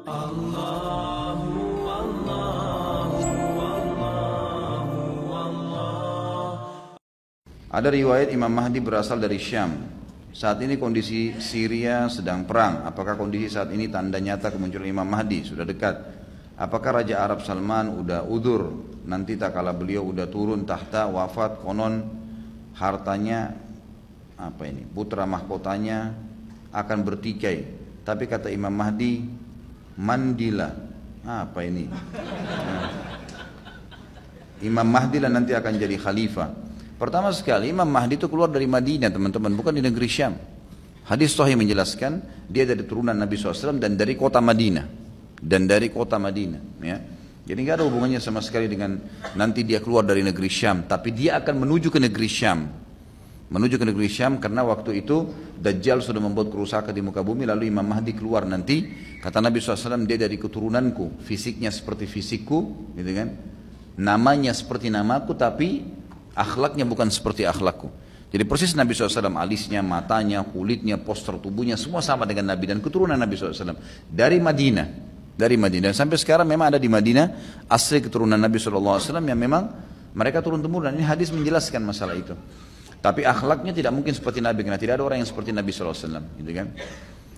Ada riwayat Imam Mahdi berasal dari Syam. Saat ini kondisi Syria sedang perang. Apakah kondisi saat ini tanda nyata kemunculan Imam Mahdi? Sudah dekat. Apakah Raja Arab Salman udah udur? Nanti tak kala beliau udah turun tahta wafat, konon hartanya putra mahkotanya akan bertikai. Tapi kata Imam Mahdi, mandilah. Imam Mahdi lah nanti akan jadi khalifah. Pertama sekali Imam Mahdi itu keluar dari Madinah, teman-teman, bukan di negeri Syam. Hadis Sahih menjelaskan dia dari turunan Nabi SAW dan dari kota Madinah. Ya. Jadi nggak ada hubungannya sama sekali dengan nanti dia keluar dari negeri Syam, tapi dia akan menuju ke negeri Syam. Menuju ke negeri Syam karena waktu itu Dajjal sudah membuat kerusakan di muka bumi, lalu Imam Mahdi keluar nanti. Kata Nabi SAW, dia dari keturunanku, fisiknya seperti fisikku, gitu kan? Namanya seperti namaku, tapi akhlaknya bukan seperti akhlakku. Jadi persis Nabi SAW, alisnya, matanya, kulitnya, postur tubuhnya, semua sama dengan Nabi dan keturunan Nabi SAW. Dari Madinah. Sampai sekarang memang ada di Madinah, asli keturunan Nabi SAW yang memang mereka turun-temurun. Ini hadis menjelaskan masalah itu. Tapi akhlaknya tidak mungkin seperti Nabi, karena tidak ada orang yang seperti Nabi SAW. Gitu kan?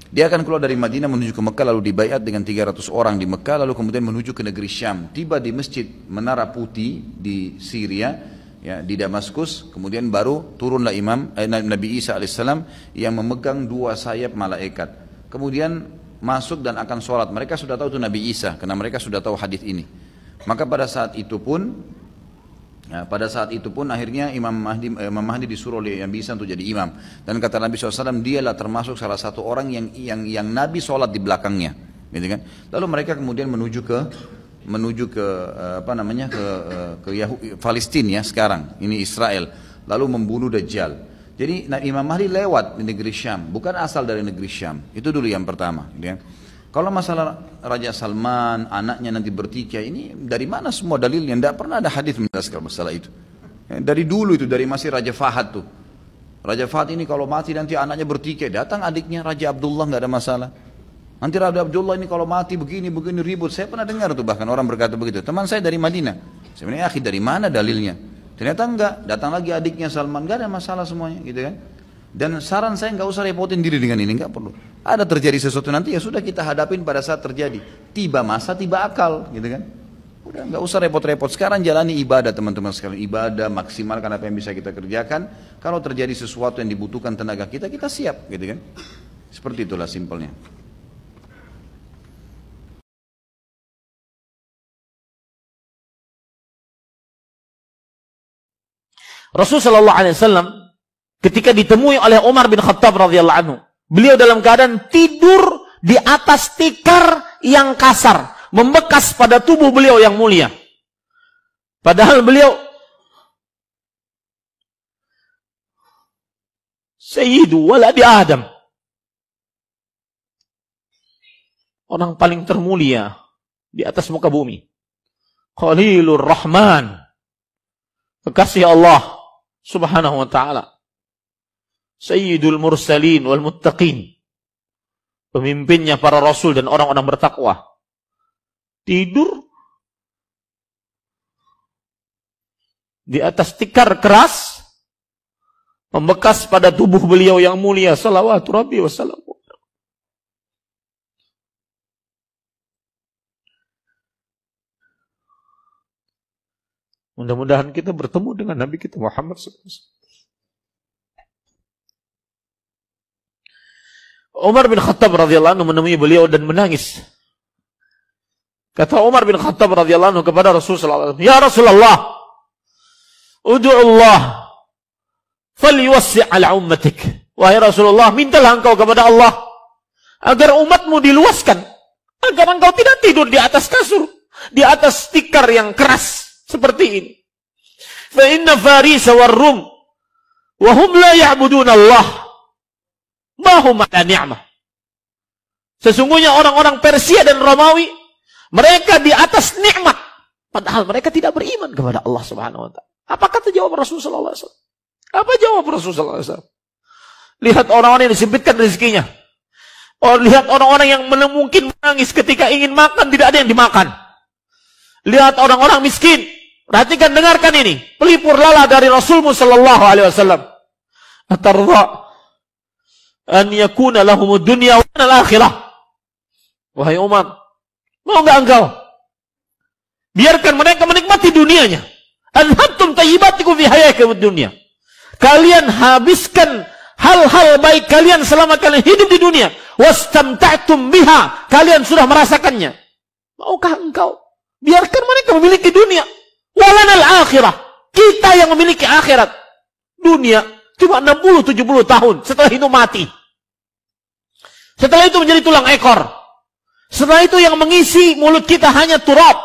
Dia akan keluar dari Madinah menuju ke Mekah, lalu dibaiat dengan 300 orang di Mekah, lalu kemudian menuju ke negeri Syam. Tiba di masjid Menara Putih di Syria, ya, di Damaskus, kemudian baru turunlah Nabi Isa alaihissalam yang memegang 2 sayap malaikat. Kemudian masuk dan akan sholat. Mereka sudah tahu itu Nabi Isa, karena mereka sudah tahu hadis ini. Maka pada saat itu pun akhirnya Imam Mahdi disuruh oleh Nabi Isa untuk jadi imam. Dan kata Nabi SAW, dialah termasuk salah satu orang yang Nabi sholat di belakangnya, gitu kan? Lalu mereka kemudian menuju ke Palestina ya sekarang, ini Israel, lalu membunuh Dajjal. Jadi Imam Mahdi lewat di negeri Syam, bukan asal dari negeri Syam. Itu dulu yang pertama, gitu kan? Kalau masalah Raja Salman, anaknya nanti bertikai, ini dari mana semua dalilnya? Tidak pernah ada hadis menjelaskan masalah itu. Dari dulu itu, dari masih Raja Fahad tuh. Raja Fahad ini kalau mati nanti anaknya bertikai, datang adiknya Raja Abdullah, nggak ada masalah. Nanti Raja Abdullah ini kalau mati begini ribut. Saya pernah dengar tuh, bahkan orang berkata begitu. Teman saya dari Madinah. Sebenarnya akhi, dari mana dalilnya? Ternyata enggak, datang lagi adiknya Salman, nggak ada masalah semuanya, gitu kan? Dan saran saya nggak usah repotin diri dengan ini, nggak perlu. Ada terjadi sesuatu nanti ya sudah kita hadapin pada saat terjadi. Tiba masa, tiba akal, gitu kan? Udah nggak usah repot-repot. Sekarang jalani ibadah teman-teman sekalian, ibadah, maksimalkan apa yang bisa kita kerjakan. Kalau terjadi sesuatu yang dibutuhkan tenaga kita siap, gitu kan? Seperti itulah simpelnya. Rasulullah SAW ketika ditemui oleh Umar bin Khattab radhiyallahu anhu, beliau dalam keadaan tidur di atas tikar yang kasar, membekas pada tubuh beliau yang mulia. Padahal beliau Sayyidu waladi Adam, orang paling termulia di atas muka bumi, Khalilur Rahman, kekasih Allah Subhanahu wa ta'ala, Sayyidul Mursalin wal Muttaqin, pemimpinnya para rasul dan orang-orang bertakwa, tidur di atas tikar keras, membekas pada tubuh beliau yang mulia, salawatu rabbi wassalam. Mudah-mudahan kita bertemu dengan Nabi kita Muhammad SAW. Umar bin Khattab radhiyallahu anhu menemui beliau dan menangis. Kata Umar bin Khattab radhiyallahu anhu kepada Rasulullah SAW, "Ya Rasulullah, ud'u Allah falyuwassi' ala ummatik." Wahai Rasulullah, mintalah engkau kepada Allah agar umatmu diluaskan, agar engkau tidak tidur di atas kasur, di atas tikar yang keras seperti ini. Fa inna Farisa war Rum wa hum la ya'budun Allah ma hum ala ni'mah. Sesungguhnya orang-orang Persia dan Romawi, mereka di atas nikmat, padahal mereka tidak beriman kepada Allah Subhanahu wa taala. Apa kata jawab Rasulullah SAW? Apa jawab Rasulullah SAW? Lihat orang-orang yang disempitkan rezekinya. Oh, lihat orang-orang yang mungkin menangis ketika ingin makan, tidak ada yang dimakan. Lihat orang-orang miskin. Perhatikan, dengarkan ini. Pelipur lala dari Rasulullah sallallahu alaihi wasallam. Atarda an yakuna lahumud dunya wa al-akhirah. Wahai Umar, mau enggak engkau biarkan mereka menikmati dunianya? Anhabtum tayyibatikum fi hayatikum dunya. Kalian habiskan hal-hal baik kalian selama kalian hidup di dunia. Wastamta'tum biha, kalian sudah merasakannya. Maukah engkau biarkan mereka memiliki dunia? Walanal akhirah, kita yang memiliki akhirat. Dunia cuma 60-70 tahun, setelah itu mati. Setelah itu menjadi tulang ekor. Setelah itu yang mengisi mulut kita hanya turab.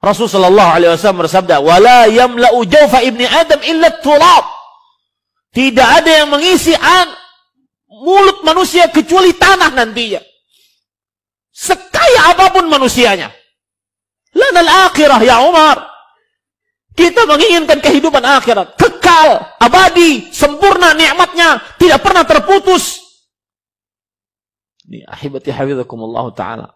Rasulullah sallallahu alaihi wasallam bersabda, "Wala yamla'u jawfa ibni Adam illa turab." Tidak ada yang mengisi mulut manusia kecuali tanah nantinya. Sekaya apapun manusianya. Lanal akhirah ya Umar. Kita menginginkan kehidupan akhirat, kekal, abadi, sempurna nikmatnya, tidak pernah terputus. Ini ahibati hafizakumullah taala.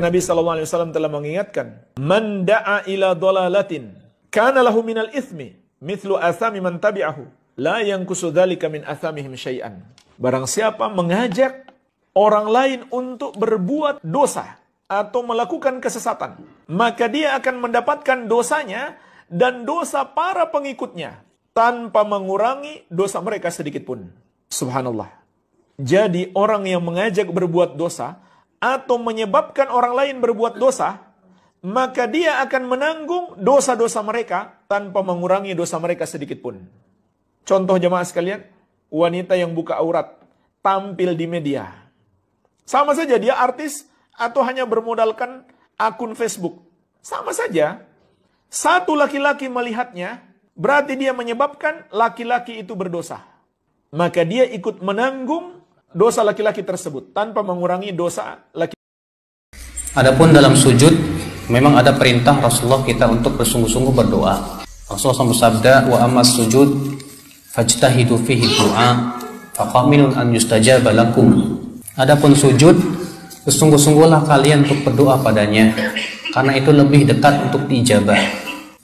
Nabi SAW telah mengingatkan, "Man da'a ila dhalalatin kana lahu minal ithmi mithlu athami man tabi'ahu la yankusu dzalika min athamihim syai'an." Barang siapa mengajak orang lain untuk berbuat dosa atau melakukan kesesatan, maka dia akan mendapatkan dosanya dan dosa para pengikutnya tanpa mengurangi dosa mereka sedikit pun. Subhanallah. Jadi orang yang mengajak berbuat dosa atau menyebabkan orang lain berbuat dosa, maka dia akan menanggung dosa-dosa mereka tanpa mengurangi dosa mereka sedikit pun. Contoh jemaah sekalian, wanita yang buka aurat, tampil di media. Sama saja dia artis atau hanya bermodalkan akun Facebook. Sama saja. Satu laki-laki melihatnya, berarti dia menyebabkan laki-laki itu berdosa. Maka dia ikut menanggung dosa laki-laki tersebut tanpa mengurangi dosa laki. Adapun dalam sujud memang ada perintah Rasulullah kita untuk bersungguh-sungguh berdoa. Rasulullah bersabda, "Wa ammas sujud fajtahidu fihi du'a faqaminun an yustajaba lakum." Adapun sujud, bersungguh-sungguhlah kalian untuk berdoa padanya, karena itu lebih dekat untuk diijabah.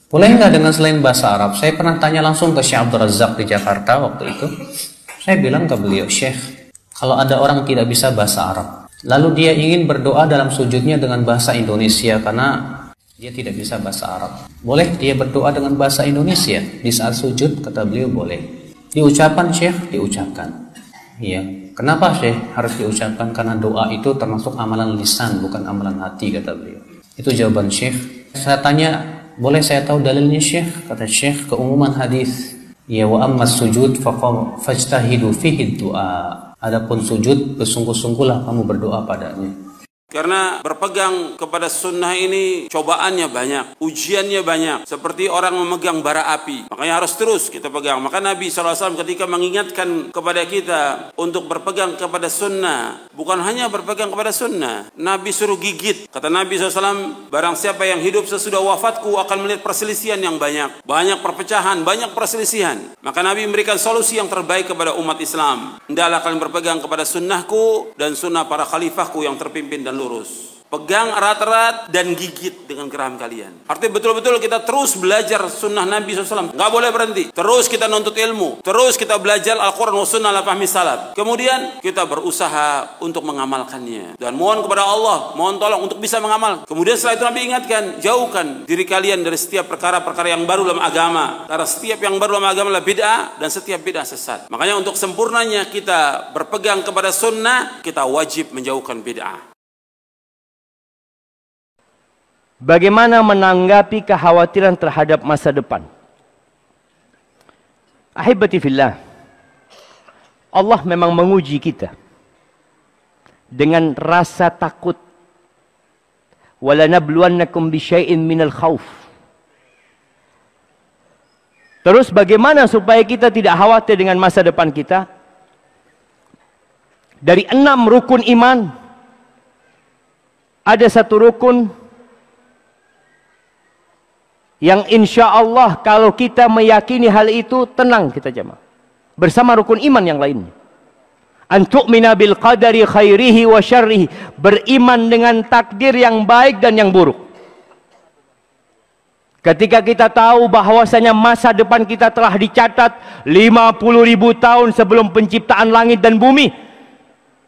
Boleh nggak dengan selain bahasa Arab? Saya pernah tanya langsung ke Syekh Abdul Razak di Jakarta waktu itu. Saya bilang ke beliau, "Syekh, kalau ada orang tidak bisa bahasa Arab, lalu dia ingin berdoa dalam sujudnya dengan bahasa Indonesia karena dia tidak bisa bahasa Arab, boleh dia berdoa dengan bahasa Indonesia di saat sujud?" Kata beliau, boleh. Diucapkan Syekh? Diucapkan. Iya. Kenapa Syekh harus diucapkan? Karena doa itu termasuk amalan lisan, bukan amalan hati, kata beliau. Itu jawaban Syekh. Saya tanya, boleh saya tahu dalilnya Syekh? Kata Syekh, keumuman hadis. Ya wa ammas sujud fajtahidu fihi du'a. Adapun sujud, bersungguh-sungguhlah kamu berdoa padanya. Karena berpegang kepada sunnah ini cobaannya banyak, ujiannya banyak. Seperti orang memegang bara api, makanya harus terus kita pegang. Maka Nabi SAW ketika mengingatkan kepada kita untuk berpegang kepada sunnah, bukan hanya berpegang kepada sunnah, Nabi suruh gigit. Kata Nabi SAW, barang siapa yang hidup sesudah wafatku akan melihat perselisihan yang banyak. Banyak perpecahan, banyak perselisihan. Maka Nabi memberikan solusi yang terbaik kepada umat Islam. Hendaklah kalian berpegang kepada sunnahku dan sunnah para khalifahku yang terpimpin dan lurus. Pegang erat-erat dan gigit dengan geraham kalian. Artinya betul-betul kita terus belajar sunnah Nabi SAW. Nggak boleh berhenti. Terus kita nuntut ilmu. Terus kita belajar Al-Quran wa sunnah ala fahmi salaf. Kemudian kita berusaha untuk mengamalkannya. Dan mohon kepada Allah, mohon tolong untuk bisa mengamal. Kemudian setelah itu Nabi ingatkan, jauhkan diri kalian dari setiap perkara-perkara yang baru dalam agama. Karena setiap yang baru dalam agama adalah bid'ah dan setiap bid'ah sesat. Makanya untuk sempurnanya kita berpegang kepada sunnah, kita wajib menjauhkan bid'ah. Bagaimana menanggapi kekhawatiran terhadap masa depan? Ahibati fillah, Allah memang menguji kita dengan rasa takut. Walanabluwannakum bisyai'in minal khauf. Terus bagaimana supaya kita tidak khawatir dengan masa depan kita? Dari 6 rukun iman, ada satu rukun yang insya Allah kalau kita meyakini hal itu, tenang kita jemaah. bersama rukun iman yang lainnya. An tu'mina bil qadari khairihi wa syarrihi, beriman dengan takdir yang baik dan yang buruk. Ketika kita tahu bahwasanya masa depan kita telah dicatat 50.000 tahun sebelum penciptaan langit dan bumi,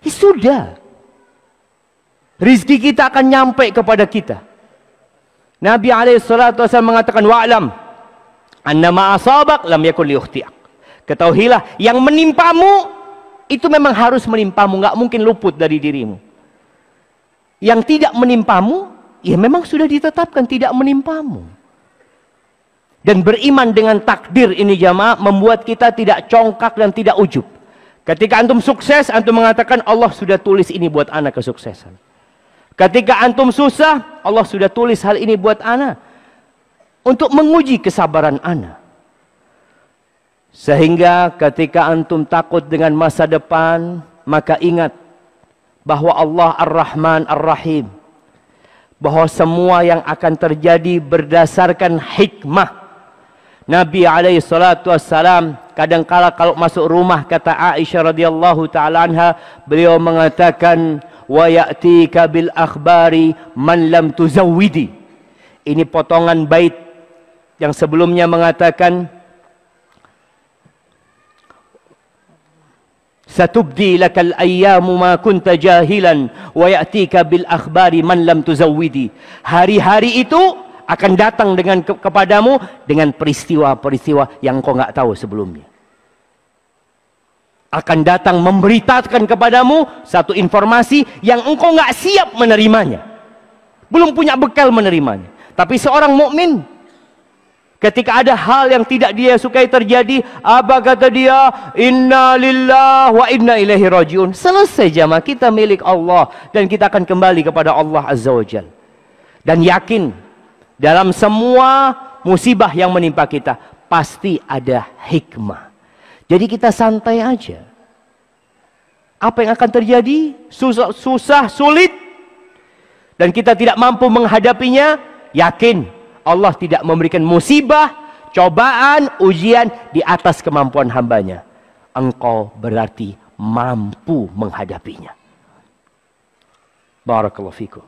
ya sudah, rizki kita akan nyampe kepada kita. Nabi SAW mengatakan, wa'lam anna ma asabak lam yakun liyukhti'ak. Ketahuilah, yang menimpamu itu memang harus menimpamu, nggak mungkin luput dari dirimu. Yang tidak menimpamu, ya memang sudah ditetapkan tidak menimpamu. Dan beriman dengan takdir ini jamaah membuat kita tidak congkak dan tidak ujub. Ketika antum sukses, antum mengatakan Allah sudah tulis ini buat ana kesuksesan. Ketika antum susah, Allah sudah tulis hal ini buat ana untuk menguji kesabaran ana. Sehingga ketika antum takut dengan masa depan, maka ingat bahwa Allah Ar-Rahman Ar-Rahim, bahwa semua yang akan terjadi berdasarkan hikmah. Nabi SAW kadangkala kalau masuk rumah, kata Aisyah radhiyallahu taala anha, beliau mengatakan, wa ya'tika bil akhbari man lam tuzawwidi. Ini potongan bait yang sebelumnya mengatakan, satubdi lakal ayyamu ma kunta jahilan wa ya'tika bil akhbari man lam tuzawwidi. Hari-hari itu akan datang dengan kepadamu dengan peristiwa-peristiwa yang kau nggak tahu sebelumnya. Akan datang memberitakan kepadamu satu informasi yang engkau nggak siap menerimanya, belum punya bekal menerimanya. Tapi seorang mukmin, ketika ada hal yang tidak dia sukai terjadi, apa kata dia? Inna lillahi wa inna ilaihi rajiun. Selesai jamaah, kita milik Allah dan kita akan kembali kepada Allah Azza wa Jalla. Dan yakin dalam semua musibah yang menimpa kita pasti ada hikmah. Jadi kita santai aja. Apa yang akan terjadi? Susah, sulit, dan kita tidak mampu menghadapinya, yakin Allah tidak memberikan musibah, cobaan, ujian di atas kemampuan hambanya. Engkau berarti mampu menghadapinya. Barakallahu fikum.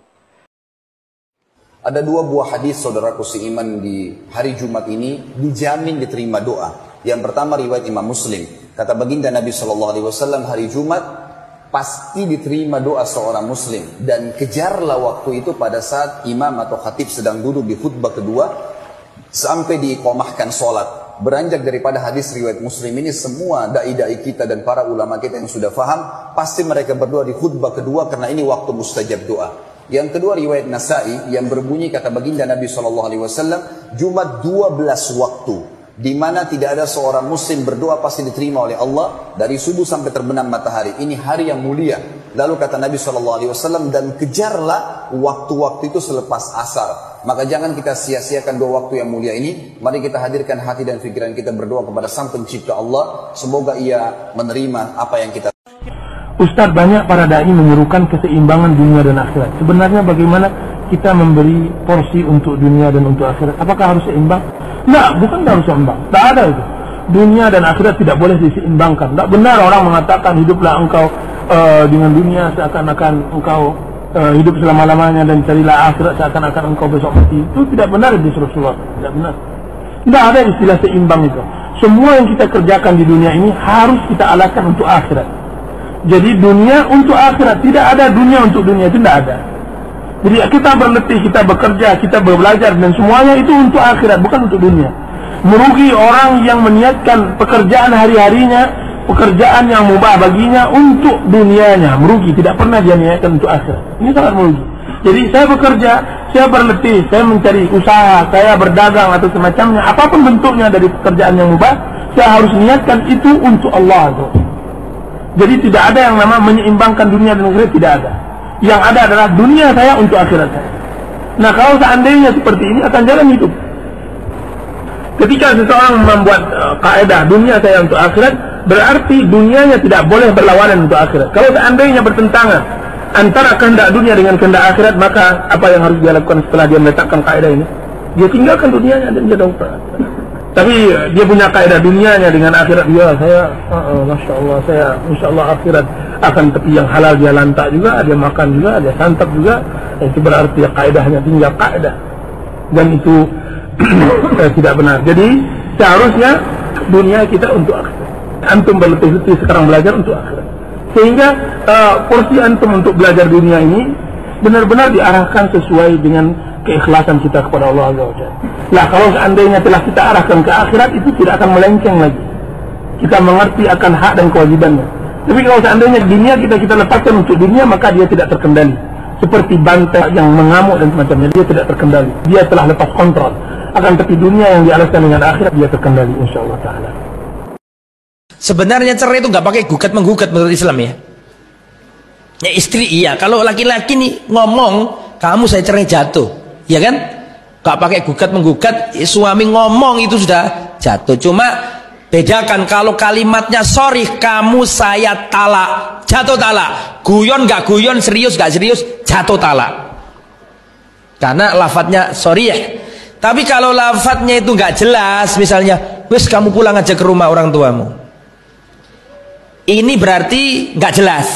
Ada dua buah hadis saudaraku seiman di hari Jumat ini dijamin diterima doa. Yang pertama riwayat Imam Muslim. Kata baginda Nabi SAW, hari Jumat pasti diterima doa seorang Muslim. Dan kejarlah waktu itu pada saat imam atau khatib sedang duduk di khutbah kedua sampai diiqamahkan sholat. Beranjak daripada hadis riwayat Muslim ini, semua dai-dai kita dan para ulama kita yang sudah faham, pasti mereka berdoa di khutbah kedua karena ini waktu mustajab doa. Yang kedua riwayat Nasai yang berbunyi, kata baginda Nabi SAW, Jumat 12 waktu, di mana tidak ada seorang muslim berdoa pasti diterima oleh Allah dari subuh sampai terbenam matahari. Ini hari yang mulia. Lalu kata Nabi SAW, dan kejarlah waktu-waktu itu selepas asar. Maka jangan kita sia-siakan dua waktu yang mulia ini. Mari kita hadirkan hati dan pikiran kita berdoa kepada Sang Pencipta Allah. Semoga Ia menerima apa yang kita. Ustaz, banyak para dai menyerukan keseimbangan dunia dan akhirat. Sebenarnya bagaimana kita memberi porsi untuk dunia dan untuk akhirat? Apakah harus seimbang? Tidak, bukan harus seimbang. Tak ada itu. Dunia dan akhirat tidak boleh diseimbangkan. Tak benar orang mengatakan hiduplah engkau dengan dunia seakan-akan engkau hidup selama-lamanya dan carilah akhirat seakan-akan engkau besok mati. Itu tidak benar di Rasulullah. Tidak benar. Tidak ada istilah seimbang itu. Semua yang kita kerjakan di dunia ini harus kita alahkan untuk akhirat. Jadi dunia untuk akhirat, tidak ada dunia untuk dunia, itu tidak ada. Jadi kita berletih, kita bekerja, kita belajar dan semuanya itu untuk akhirat, bukan untuk dunia. Merugi orang yang meniatkan pekerjaan hari-harinya, pekerjaan yang mubah baginya untuk dunianya, merugi, tidak pernah dia niatkan untuk akhirat. Ini sangat merugi. Jadi saya bekerja, saya berletih, saya mencari usaha, saya berdagang atau semacamnya, apapun bentuknya dari pekerjaan yang mubah, saya harus niatkan itu untuk Allah. Jadi tidak ada yang nama menyeimbangkan dunia dan akhirat, tidak ada. Yang ada adalah dunia saya untuk akhirat saya. Nah, kalau seandainya seperti ini akan jalan hidup. Ketika seseorang membuat kaidah dunia saya untuk akhirat, berarti dunianya tidak boleh berlawanan untuk akhirat. Kalau seandainya bertentangan antara kehendak dunia dengan kehendak akhirat, maka apa yang harus dia lakukan setelah dia meletakkan kaidah ini? Dia tinggalkan dunianya dan dia dongkrak. Tapi dia punya kaidah dunianya dengan akhirat dia. Masya Allah, saya insya Allah akhirat akan tepi yang halal dia lantak juga, dia makan juga, dia santap juga. Itu berarti kaidahnya tinggal kaidah, dan itu tidak benar. Jadi seharusnya dunia kita untuk akhirat. Antum berletih-letih sekarang belajar untuk akhirat, sehingga porsi antum untuk belajar dunia ini benar-benar diarahkan sesuai dengan keikhlasan kita kepada Allah Azza wa Jalla. Nah, kalau seandainya telah kita arahkan ke akhirat, itu tidak akan melenceng lagi. Kita mengerti akan hak dan kewajibannya. Tapi kalau seandainya dunia kita lepaskan untuk dunia, maka dia tidak terkendali. Seperti banteng yang mengamuk dan semacamnya, dia tidak terkendali. Dia telah lepas kontrol. Akan tapi dunia yang dialaskan dengan akhirat, dia terkendali insyaallah ta'ala. Sebenarnya cerai itu nggak pakai gugat menggugat menurut Islam ya. Ya istri iya. Kalau laki-laki nih ngomong, kamu saya cerai jatuh, ya kan? Gak pakai gugat menggugat, suami ngomong itu sudah jatuh. Cuma bedakan kalau kalimatnya sorry kamu saya talak, jatuh talak. Guyon gak guyon, serius gak serius, jatuh talak. Karena lafadznya sorry ya. Tapi kalau lafadznya itu gak jelas, misalnya wes kamu pulang aja ke rumah orang tuamu, ini berarti gak jelas.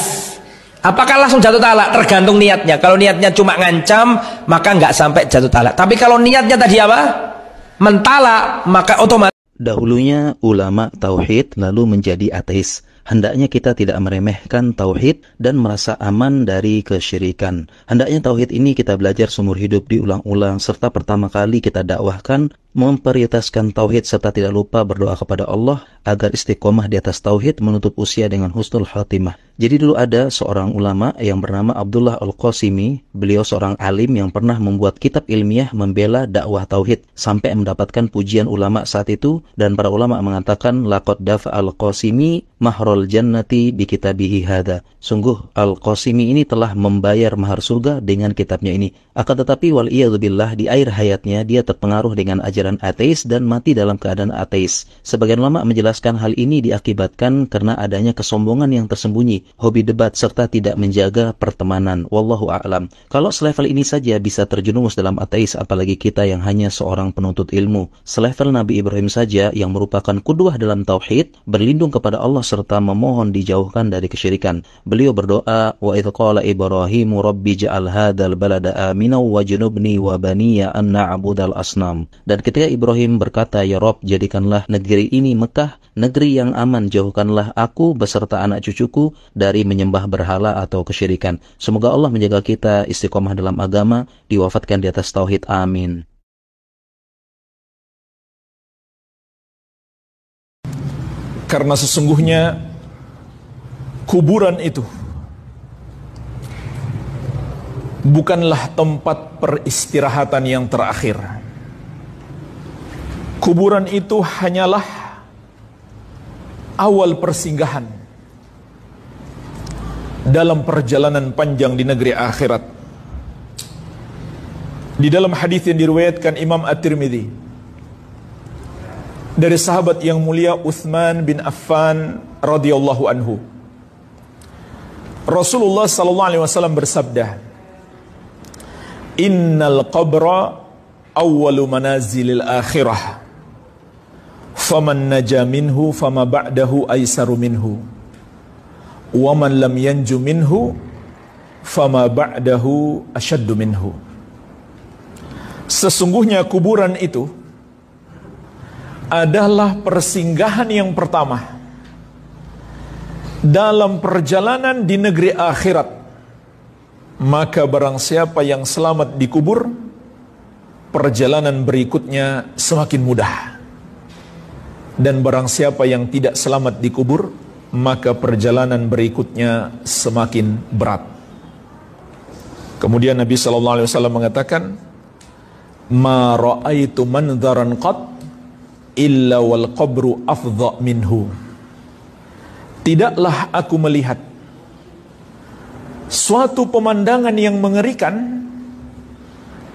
Apakah langsung jatuh talak? Tergantung niatnya. Kalau niatnya cuma ngancam, maka nggak sampai jatuh talak. Tapi kalau niatnya tadi apa? Mentalak, maka otomatis. Dahulunya ulama tauhid lalu menjadi ateis. Hendaknya kita tidak meremehkan tauhid dan merasa aman dari kesyirikan. Hendaknya tauhid ini kita belajar seumur hidup, diulang-ulang, serta pertama kali kita dakwahkan, memprioritaskan tauhid serta tidak lupa berdoa kepada Allah agar istiqomah di atas tauhid menutup usia dengan husnul khatimah. Jadi dulu ada seorang ulama yang bernama Abdullah Al-Qasimi. Beliau seorang alim yang pernah membuat kitab ilmiah membela dakwah tauhid sampai mendapatkan pujian ulama saat itu, dan para ulama mengatakan laqad dafa Al-Qasimi mahrul jannati bi kitabihi hadza. Sungguh Al-Qasimi ini telah membayar mahar surga dengan kitabnya ini. Akan tetapi wal iyadzubillah di akhir hayatnya dia terpengaruh dengan ajaran ateis dan mati dalam keadaan ateis. Sebagian ulama menjelaskan hal ini diakibatkan karena adanya kesombongan yang tersembunyi, hobi debat serta tidak menjaga pertemanan. Wallahu a'lam. Kalau selevel ini saja bisa terjerumus dalam ateis, apalagi kita yang hanya seorang penuntut ilmu. Selevel Nabi Ibrahim saja yang merupakan qudwah dalam tauhid, berlindung kepada Allah serta memohon dijauhkan dari kesyirikan. Beliau berdoa, wa idz qala Ibrahimu rabbi ja'al hadzal balada aminan wajnubni wa baniya an na'budal asnam. Dan ketika Ibrahim berkata, ya Rob, jadikanlah negeri ini Mekah negeri yang aman, jauhkanlah aku beserta anak cucuku dari menyembah berhala atau kesyirikan. Semoga Allah menjaga kita istiqomah dalam agama, diwafatkan di atas tauhid. Amin. Karena sesungguhnya kuburan itu bukanlah tempat peristirahatan yang terakhir. Kuburan itu hanyalah awal persinggahan dalam perjalanan panjang di negeri akhirat. Di dalam hadis yang diriwayatkan Imam At-Tirmidzi dari sahabat yang mulia Utsman bin Affan radhiyallahu anhu, Rasulullah sallallahu alaihi wasallam bersabda, "Innal qabra awwalu manazilil akhirah. Faman naja minhu fama ba'dahu aisaru minhu. Wa man lam yanju minhu fama ba'dahu asyaddu minhu." Sesungguhnya kuburan itu adalah persinggahan yang pertama dalam perjalanan di negeri akhirat. Maka barang siapa yang selamat dikubur, perjalanan berikutnya semakin mudah. Dan barang siapa yang tidak selamat dikubur, maka perjalanan berikutnya semakin berat. Kemudian Nabi SAW mengatakan, "Ma ra'aitu manzaran qat illa wal qabru afdha minhu." Tidaklah aku melihat suatu pemandangan yang mengerikan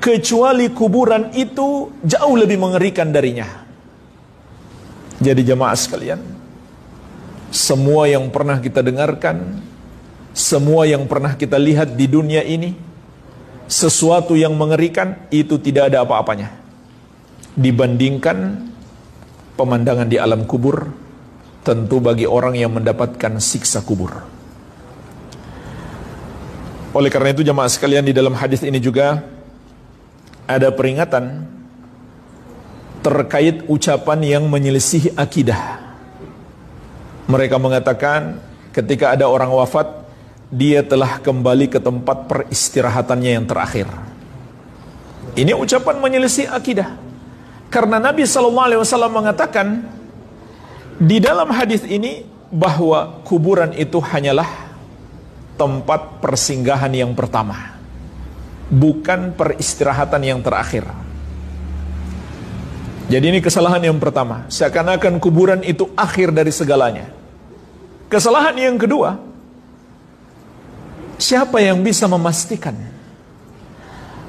kecuali kuburan itu jauh lebih mengerikan darinya. Jadi jamaah sekalian, semua yang pernah kita dengarkan, semua yang pernah kita lihat di dunia ini, sesuatu yang mengerikan itu tidak ada apa-apanya dibandingkan pemandangan di alam kubur, tentu bagi orang yang mendapatkan siksa kubur. Oleh karena itu jamaah sekalian, di dalam hadis ini juga ada peringatan terkait ucapan yang menyelisihi akidah. Mereka mengatakan ketika ada orang wafat, dia telah kembali ke tempat peristirahatannya yang terakhir. Ini ucapan menyelisih akidah. Karena Nabi SAW mengatakan di dalam hadis ini bahwa kuburan itu hanyalah tempat persinggahan yang pertama, bukan peristirahatan yang terakhir. Jadi ini kesalahan yang pertama, seakan-akan kuburan itu akhir dari segalanya. Kesalahan yang kedua, siapa yang bisa memastikan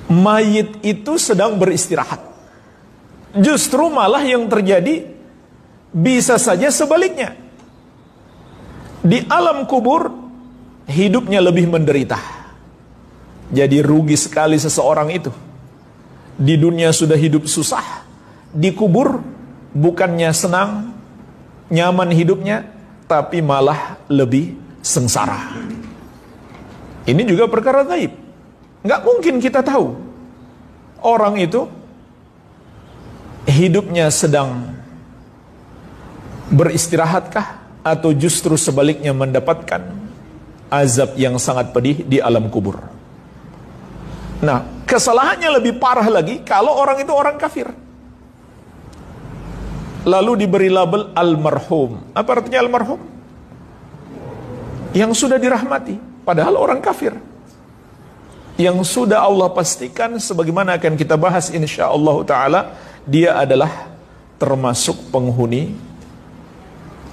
mayit itu sedang beristirahat? Justru malah yang terjadi bisa saja sebaliknya. Di alam kubur hidupnya lebih menderita. Jadi rugi sekali seseorang itu. Di dunia sudah hidup susah, di kubur bukannya senang, nyaman hidupnya, tapi malah lebih sengsara. Ini juga perkara gaib. Nggak mungkin kita tahu orang itu hidupnya sedang beristirahatkah atau justru sebaliknya mendapatkan azab yang sangat pedih di alam kubur. Nah, kesalahannya lebih parah lagi kalau orang itu orang kafir, lalu diberi label almarhum. Apa artinya almarhum? Yang sudah dirahmati, padahal orang kafir. Yang sudah Allah pastikan, sebagaimana akan kita bahas insyaallah ta'ala, dia adalah termasuk penghuni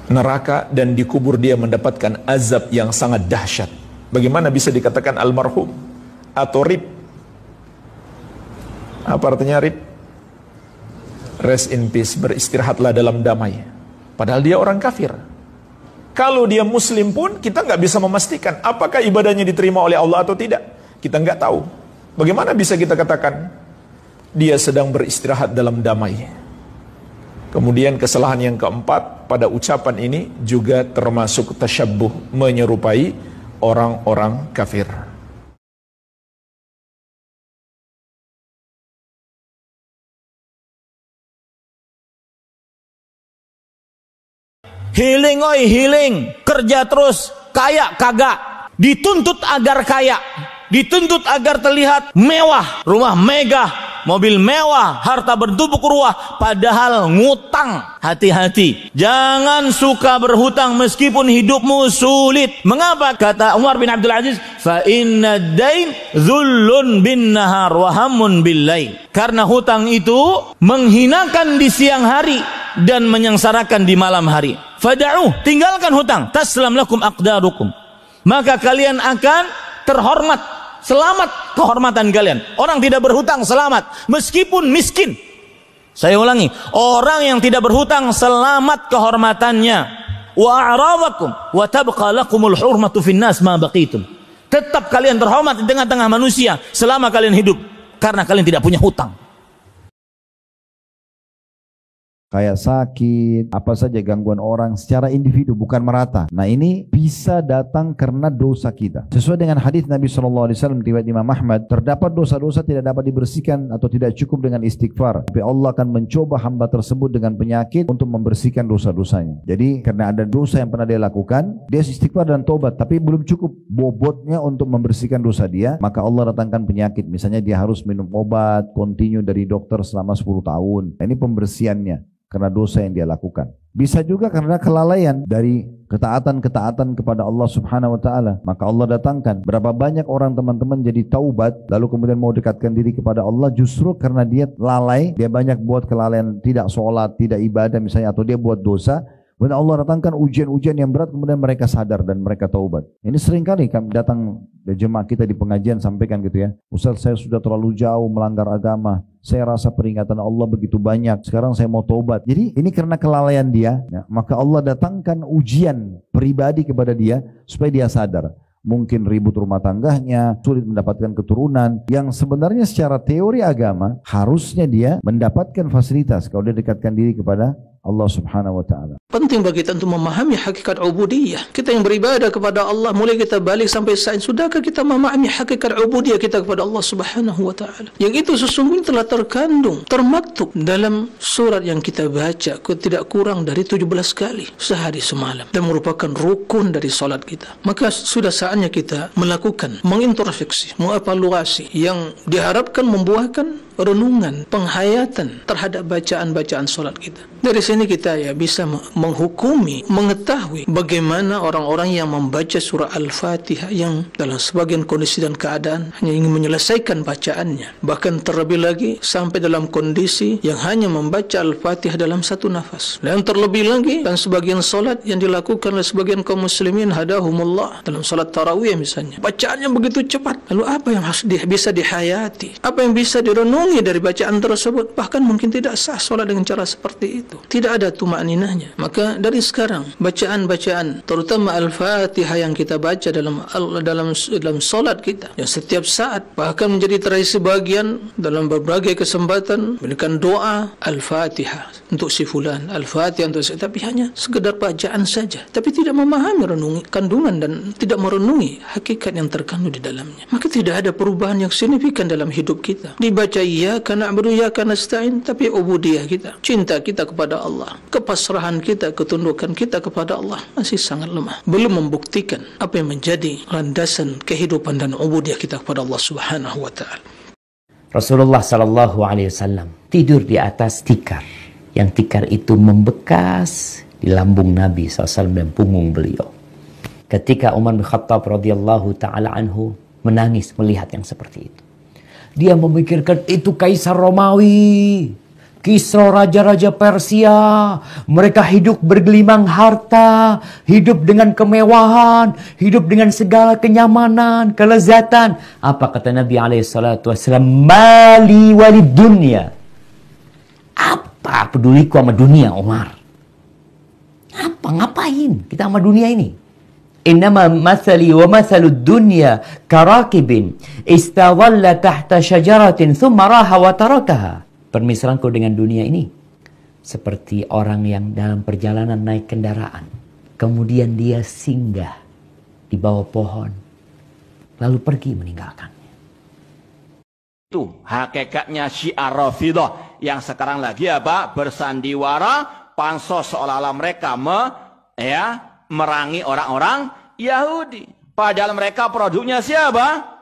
neraka dan dikubur dia mendapatkan azab yang sangat dahsyat. Bagaimana bisa dikatakan almarhum atau rib? Apa artinya rib? Rest in peace, beristirahatlah dalam damai. Padahal dia orang kafir. Kalau dia muslim pun kita nggak bisa memastikan apakah ibadahnya diterima oleh Allah atau tidak. Kita nggak tahu. Bagaimana bisa kita katakan dia sedang beristirahat dalam damai? Kemudian kesalahan yang keempat pada ucapan ini juga termasuk tasyabbuh, menyerupai orang-orang kafir. Healing oi healing, kerja terus, kaya kagak. Dituntut agar kaya, dituntut agar terlihat mewah, rumah megah, mobil mewah, harta bertumpuk ruah, padahal ngutang. Hati-hati, jangan suka berhutang meskipun hidupmu sulit. Mengapa? Kata Umar bin Abdul Aziz, fa inna dain zullun bin nahar wa hammun bil lail. Karena hutang itu menghinakan di siang hari dan menyengsarakan di malam hari. Fada'uh, tinggalkan hutang, taslam lakum aqdarukum, maka kalian akan terhormat, selamat kehormatan kalian. Orang tidak berhutang selamat meskipun miskin. Saya ulangi, orang yang tidak berhutang selamat kehormatannya. Wa a'radakum wa tabqa lakumul hurmatu finnas ma baqitum. Tetap kalian terhormat di tengah-tengah manusia selama kalian hidup, karena kalian tidak punya hutang. Kayak sakit, apa saja gangguan orang secara individu, bukan merata. Nah ini bisa datang karena dosa kita. Sesuai dengan hadis Nabi SAW riwayat Imam Ahmad, terdapat dosa-dosa tidak dapat dibersihkan atau tidak cukup dengan istighfar. Tapi Allah akan mencoba hamba tersebut dengan penyakit untuk membersihkan dosa-dosanya. Jadi karena ada dosa yang pernah dia lakukan, dia istighfar dan tobat, tapi belum cukup bobotnya untuk membersihkan dosa dia, maka Allah datangkan penyakit. Misalnya dia harus minum obat kontinu dari dokter selama 10 tahun. Nah, ini pembersihannya karena dosa yang dia lakukan. Bisa juga karena kelalaian dari ketaatan-ketaatan kepada Allah Subhanahu wa taala. Maka Allah datangkan. Berapa banyak orang teman-teman jadi taubat lalu kemudian mau dekatkan diri kepada Allah justru karena dia lalai, dia banyak buat kelalaian, tidak sholat, tidak ibadah misalnya, atau dia buat dosa. Kemudian Allah datangkan ujian-ujian yang berat, kemudian mereka sadar dan mereka taubat. Ini seringkali kami datang jemaah kita di pengajian sampaikan gitu ya, Ustaz saya sudah terlalu jauh melanggar agama, saya rasa peringatan Allah begitu banyak, sekarang saya mau taubat. Jadi ini karena kelalaian dia, ya, maka Allah datangkan ujian pribadi kepada dia supaya dia sadar. Mungkin ribut rumah tangganya, sulit mendapatkan keturunan, yang sebenarnya secara teori agama harusnya dia mendapatkan fasilitas kalau dia dekatkan diri kepada Allah Subhanahu wa taala. Penting bagi kita untuk memahami hakikat ubudiyah. Kita yang beribadah kepada Allah, mulai kita balik sampai saat, sudahkah kita memahami hakikat ubudiyah kita kepada Allah Subhanahu wa taala? Yang itu sesungguhnya telah terkandung, termaktub dalam surat yang kita baca tidak kurang dari 17 kali sehari semalam, dan merupakan rukun dari salat kita. Maka sudah saatnya kita melakukan mengintrospeksi, mengevaluasi yang diharapkan membuahkan renungan, penghayatan terhadap bacaan-bacaan salat kita. Dari sini kita bisa menghukumi, mengetahui bagaimana orang-orang yang membaca surah Al-Fatihah yang dalam sebagian kondisi dan keadaan hanya ingin menyelesaikan bacaannya, bahkan terlebih lagi sampai dalam kondisi yang hanya membaca Al-Fatihah dalam satu nafas. Dan terlebih lagi dan sebagian salat yang dilakukan oleh sebagian kaum muslimin hadahumullah dalam salat tarawih misalnya, bacaannya begitu cepat. Lalu apa yang harus bisa dihayati? Apa yang bisa direnungi dari bacaan tersebut? Bahkan mungkin tidak sah salat dengan cara seperti itu. Tidak ada tumaninahnya. Maka dari sekarang bacaan-bacaan terutama Al-Fatihah yang kita baca dalam salat kita, yang setiap saat bahkan menjadi tradisi bagian dalam berbagai kesempatan memberikan doa Al-Fatihah untuk si fulan, Al-Fatihah untuk si, tapi hanya sekedar bacaan saja, tapi tidak memahami renungi kandungan dan tidak merenungi hakikat yang terkandung di dalamnya. Maka tidak ada perubahan yang signifikan dalam hidup kita. Dibaca iyyaka na'budu wa iyyaka nasta'in, tapi ubudiyah kita, cinta kita kepada Allah, kepasrahan kita, ketundukan kita kepada Allah masih sangat lemah. Belum membuktikan apa yang menjadi landasan kehidupan dan ubudiyah kita kepada Allah Subhanahu wa taala. Rasulullah sallallahu alaihi wasallam tidur di atas tikar, yang tikar itu membekas di lambung Nabi SAW dan punggung beliau. Ketika Umar bin Khattab radhiyallahu taala anhu menangis melihat yang seperti itu, dia memikirkan itu Kaisar Romawi, Kisra, raja-raja Persia, mereka hidup bergelimang harta, hidup dengan kemewahan, hidup dengan segala kenyamanan, kelezatan. Apa kata Nabi SAW? Mali walid dunya. Apa peduliku sama dunia, Umar? Apa, ngapain kita sama dunia ini? Innama mathali wa mathalud dunya karakibin istadhalla tahta syajaratin thumma raha wa tarakaha. Permisalanku dengan dunia ini seperti orang yang dalam perjalanan naik kendaraan, kemudian dia singgah di bawah pohon, lalu pergi meninggalkannya. Itu hakikatnya Syiah Rafidah yang sekarang lagi bersandiwara pansos seolah-olah mereka merangi orang-orang Yahudi. Padahal mereka produknya siapa?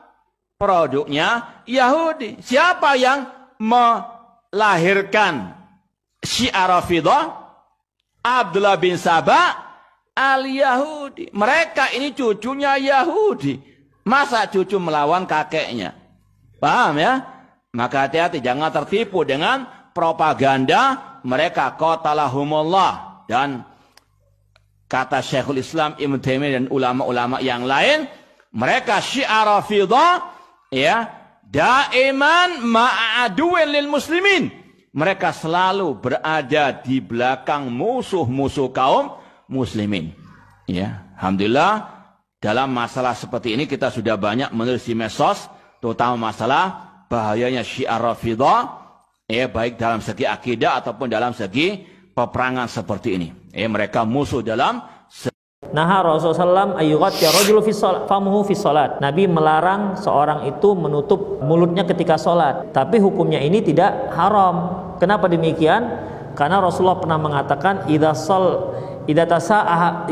Produknya Yahudi. Siapa yang melahirkan Syiah Rafidah? Abdullah bin Saba al-Yahudi. Mereka ini cucunya Yahudi. Masa cucu melawan kakeknya? Paham ya? Maka hati-hati, jangan tertipu dengan propaganda mereka. Qatalahumullah. Dan kata Syekhul Islam Ibnu Taimiyah dan ulama-ulama yang lain, mereka Syiah Rafidah daiman ma'aduwin lil muslimin. Mereka selalu berada di belakang musuh-musuh kaum muslimin. Alhamdulillah dalam masalah seperti ini kita sudah banyak menulis di medsos, terutama masalah bahayanya Syiah Rafidah, baik dalam segi akidah ataupun dalam segi peperangan seperti ini. Mereka musuh dalam Naha Rasulullah ayyughatiya rajulu fi shalat famuhu fi shalat. Nabi melarang seorang itu menutup mulutnya ketika sholat. Tapi hukumnya ini tidak haram. Kenapa demikian? Karena Rasulullah pernah mengatakan idza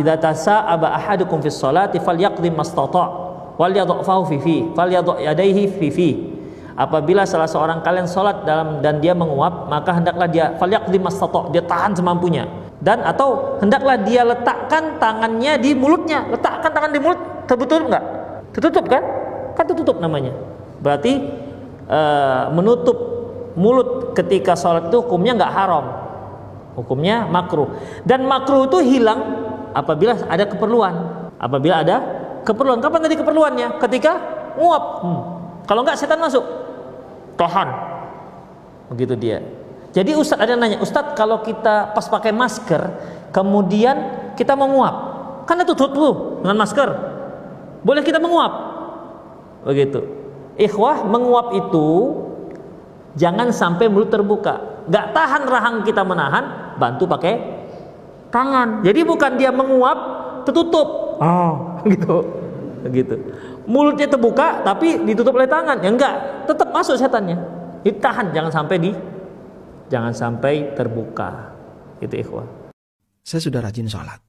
tasa'aba ahadukum fi sholati falyaqdim mastata' wal yadhfahu fi falyadh yadayhi fi. Apabila salah seorang kalian sholat dan dia menguap, maka hendaklah dia falyaqdim mastata', dia tahan semampunya. Dan atau hendaklah dia letakkan tangannya di mulutnya. Letakkan tangan di mulut, tertutup enggak? Tertutup kan? Kan tertutup namanya. Berarti menutup mulut ketika sholat itu hukumnya enggak haram. Hukumnya makruh. Dan makruh itu hilang apabila ada keperluan. Apabila ada keperluan. Kapan tadi keperluannya? Ketika nguap. Kalau enggak setan masuk. Tahan. Begitu dia. Jadi Ustadz ada nanya, Ustadz kalau kita pas pakai masker kemudian kita menguap, kan itu tutup dengan masker, boleh kita menguap? Begitu. Ikhwah, menguap itu jangan sampai mulut terbuka, gak tahan rahang kita menahan, bantu pakai tangan. Jadi bukan dia menguap tertutup. Oh, gitu. Mulutnya terbuka tapi ditutup oleh tangan. Ya enggak, tetap masuk setannya. Ditahan, jangan sampai terbuka. Itu ikhwah. Saya sudah rajin sholat,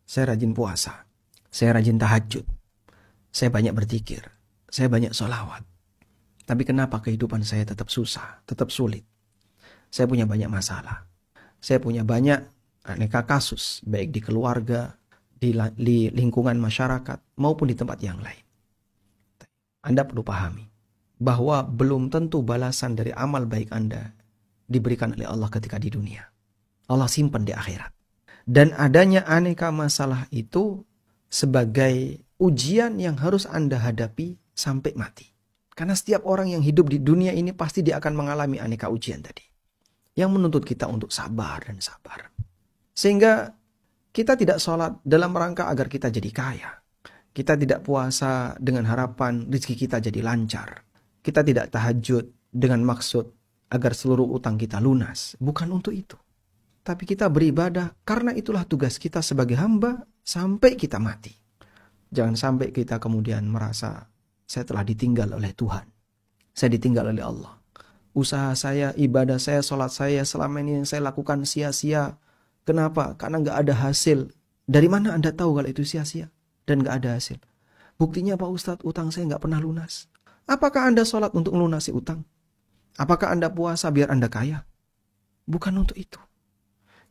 saya rajin puasa, saya rajin tahajud, saya banyak berzikir, saya banyak sholawat. Tapi kenapa kehidupan saya tetap susah, tetap sulit? Saya punya banyak masalah. Saya punya banyak aneka kasus, baik di keluarga, di lingkungan masyarakat, maupun di tempat yang lain. Anda perlu pahami bahwa belum tentu balasan dari amal baik Anda diberikan oleh Allah ketika di dunia. Allah simpan di akhirat. Dan adanya aneka masalah itu sebagai ujian yang harus Anda hadapi sampai mati. Karena setiap orang yang hidup di dunia ini pasti dia akan mengalami aneka ujian tadi. Yang menuntut kita untuk sabar dan sabar. Sehingga kita tidak sholat dalam rangka agar kita jadi kaya. Kita tidak puasa dengan harapan rezeki kita jadi lancar. Kita tidak tahajud dengan maksud agar seluruh utang kita lunas. Bukan untuk itu. Tapi kita beribadah karena itulah tugas kita sebagai hamba sampai kita mati. Jangan sampai kita kemudian merasa saya telah ditinggal oleh Tuhan. Saya ditinggal oleh Allah. Usaha saya, ibadah saya, sholat saya selama ini yang saya lakukan sia-sia. Kenapa? Karena nggak ada hasil. Dari mana Anda tahu kalau itu sia-sia dan nggak ada hasil? Buktinya Pak Ustadz, utang saya nggak pernah lunas. Apakah Anda sholat untuk melunasi utang? Apakah Anda puasa biar Anda kaya? Bukan untuk itu.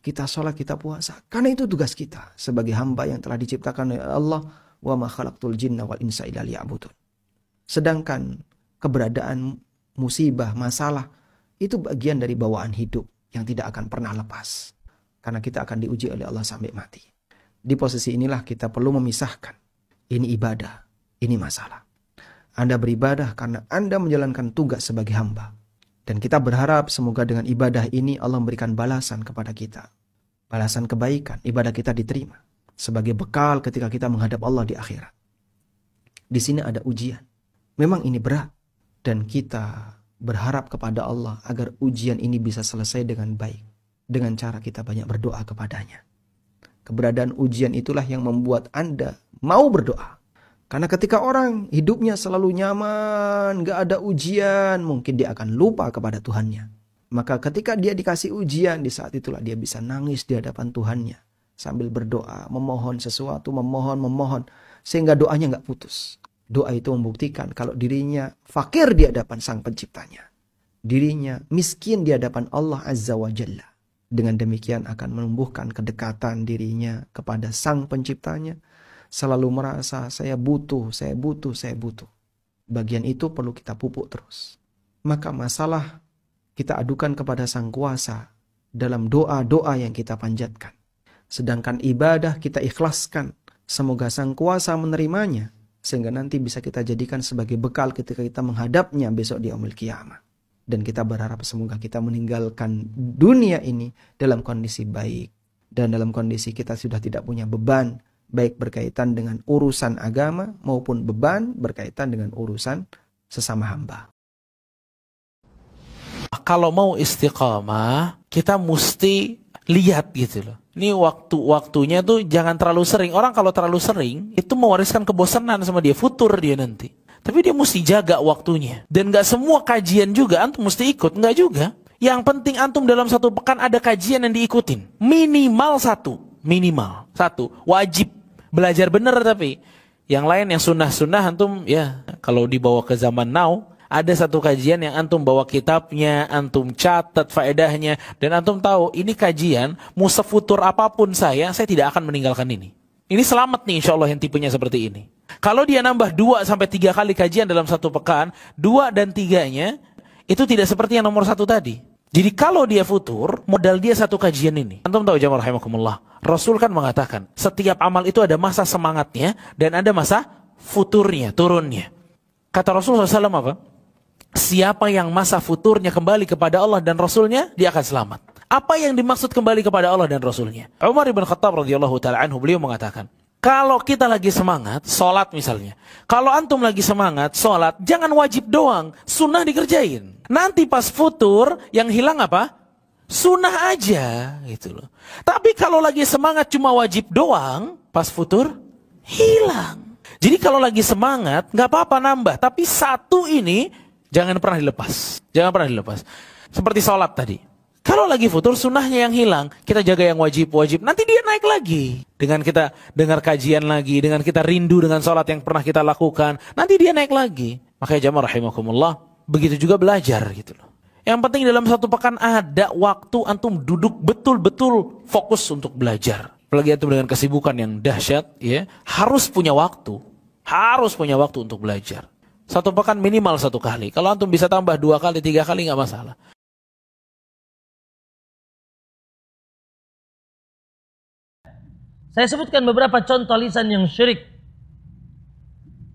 Kita sholat, kita puasa. Karena itu tugas kita sebagai hamba yang telah diciptakan oleh Allah. Wa ma khalaqtul jinna wal insa illa liya'budun. Sedangkan keberadaan musibah, masalah, itu bagian dari bawaan hidup yang tidak akan pernah lepas. Karena kita akan diuji oleh Allah sampai mati. Di posisi inilah kita perlu memisahkan. Ini ibadah, ini masalah. Anda beribadah karena Anda menjalankan tugas sebagai hamba. Dan kita berharap semoga dengan ibadah ini Allah memberikan balasan kepada kita. Balasan kebaikan, ibadah kita diterima. Sebagai bekal ketika kita menghadap Allah di akhirat. Di sini ada ujian. Memang ini berat. Dan kita berharap kepada Allah agar ujian ini bisa selesai dengan baik. Dengan cara kita banyak berdoa kepadanya. Keberadaan ujian itulah yang membuat Anda mau berdoa. Karena ketika orang hidupnya selalu nyaman, gak ada ujian, mungkin dia akan lupa kepada Tuhannya. Maka ketika dia dikasih ujian, di saat itulah dia bisa nangis di hadapan Tuhannya. Sambil berdoa, memohon sesuatu, memohon. Sehingga doanya gak putus. Doa itu membuktikan kalau dirinya fakir di hadapan Sang Penciptanya. Dirinya miskin di hadapan Allah Azza wa Jalla. Dengan demikian akan menumbuhkan kedekatan dirinya kepada Sang Penciptanya. Selalu merasa saya butuh. Bagian itu perlu kita pupuk terus. Maka masalah kita adukan kepada Sang Kuasa dalam doa-doa yang kita panjatkan. Sedangkan ibadah kita ikhlaskan. Semoga Sang Kuasa menerimanya. Sehingga nanti bisa kita jadikan sebagai bekal ketika kita menghadapnya besok di yaumil qiyamah. Dan kita berharap semoga kita meninggalkan dunia ini dalam kondisi baik. Dan dalam kondisi kita sudah tidak punya beban. Baik berkaitan dengan urusan agama maupun beban berkaitan dengan urusan sesama hamba. Kalau mau istiqamah, kita mesti lihat gitu loh. Ini waktunya tuh jangan terlalu sering. Orang kalau terlalu sering, itu mewariskan kebosanan sama dia, futur dia nanti. Tapi dia mesti jaga waktunya. Dan gak semua kajian juga antum mesti ikut, enggak juga. Yang penting antum dalam satu pekan ada kajian yang diikutin. Minimal satu, wajib. Belajar benar tapi. Yang lain yang sunnah-sunnah antum ya kalau dibawa ke zaman now, ada satu kajian yang antum bawa kitabnya, antum catat faedahnya, dan antum tahu ini kajian, mau sefutur apapun saya tidak akan meninggalkan ini. Ini selamat nih insya Allah yang tipenya seperti ini. Kalau dia nambah 2-3 kali kajian dalam satu pekan, 2 dan 3-nya itu tidak seperti yang nomor 1 tadi. Jadi kalau dia futur, modal dia satu kajian ini. Antum tahu jamaah rahimakumullah, Rasul kan mengatakan, setiap amal itu ada masa semangatnya dan ada masa futurnya, turunnya. Kata Rasulullah SAW apa? Siapa yang masa futurnya kembali kepada Allah dan Rasulnya, dia akan selamat. Apa yang dimaksud kembali kepada Allah dan Rasulnya? Umar ibn Khattab radhiyallahu ta'ala anhu, beliau mengatakan, kalau kita lagi semangat, sholat misalnya. Kalau antum lagi semangat, sholat, jangan wajib doang, sunnah dikerjain. Nanti pas futur, yang hilang apa? Sunnah aja gitu loh. Tapi kalau lagi semangat cuma wajib doang, pas futur hilang. Jadi kalau lagi semangat nggak apa-apa nambah, tapi satu ini jangan pernah dilepas. Jangan pernah dilepas. Seperti sholat tadi. Kalau lagi futur sunnahnya yang hilang, kita jaga yang wajib-wajib. Nanti dia naik lagi. Dengan kita dengar kajian lagi, dengan kita rindu dengan sholat yang pernah kita lakukan, nanti dia naik lagi. Makanya jamaah rahimakumullah, begitu juga belajar gitu loh. Yang penting dalam satu pekan ada waktu antum duduk betul-betul fokus untuk belajar. Apalagi antum dengan kesibukan yang dahsyat, ya, harus punya waktu. Harus punya waktu untuk belajar. Satu pekan minimal 1 kali. Kalau antum bisa tambah 2 kali, 3 kali nggak masalah. Saya sebutkan beberapa contoh lisan yang syirik.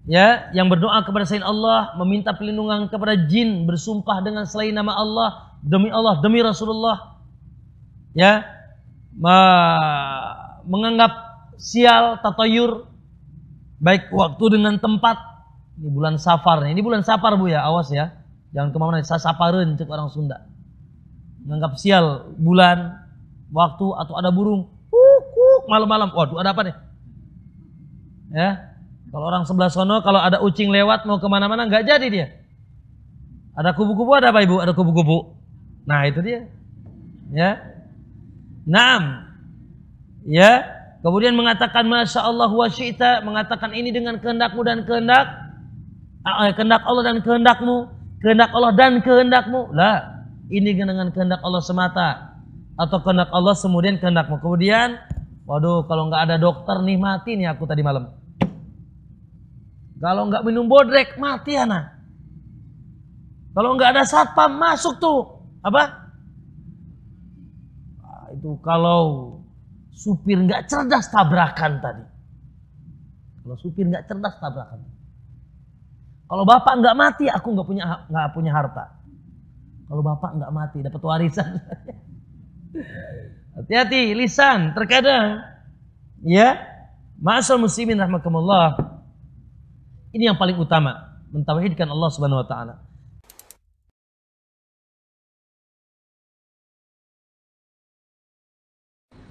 Ya, yang berdoa kepada selain Allah, meminta perlindungan kepada jin, bersumpah dengan selain nama Allah, demi Rasulullah. Ya, menganggap sial, tatayur, baik waktu dengan tempat. Ini bulan Safar, ini bulan Safar Bu ya, awas ya. Jangan kemana-mana, sasapareun cek orang Sunda. Menganggap sial bulan, waktu, atau ada burung. Malam-malam, waduh ada apa nih? Ya, kalau orang sebelah sono, kalau ada ucing lewat mau kemana-mana nggak jadi dia. Ada kubu-kubu, ada apa ibu? Ada kubu-kubu. Nah itu dia. Ya, naam. Ya, kemudian mengatakan Masya Allah wa syi'ta, mengatakan ini dengan kehendakmu dan kehendak Allah dan kehendakmu, kehendak Allah dan kehendakmu. Lah, ini dengan kehendak Allah semata, atau kehendak Allah kemudian kehendakmu. Kemudian waduh, kalau nggak ada dokter nih mati nih aku tadi malam. Kalau nggak minum bodrek mati anak. Kalau nggak ada satpam masuk tuh apa? Nah, itu kalau supir nggak cerdas tabrakan tadi. Kalau supir nggak cerdas tabrakan. Kalau bapak nggak mati aku nggak punya harta. Kalau bapak nggak mati dapat warisan. Hati-hati lisan terkadang ya, ma'asal muslimin rahmakumullah. Ini yang paling utama, mentauhidkan Allah Subhanahu wa taala.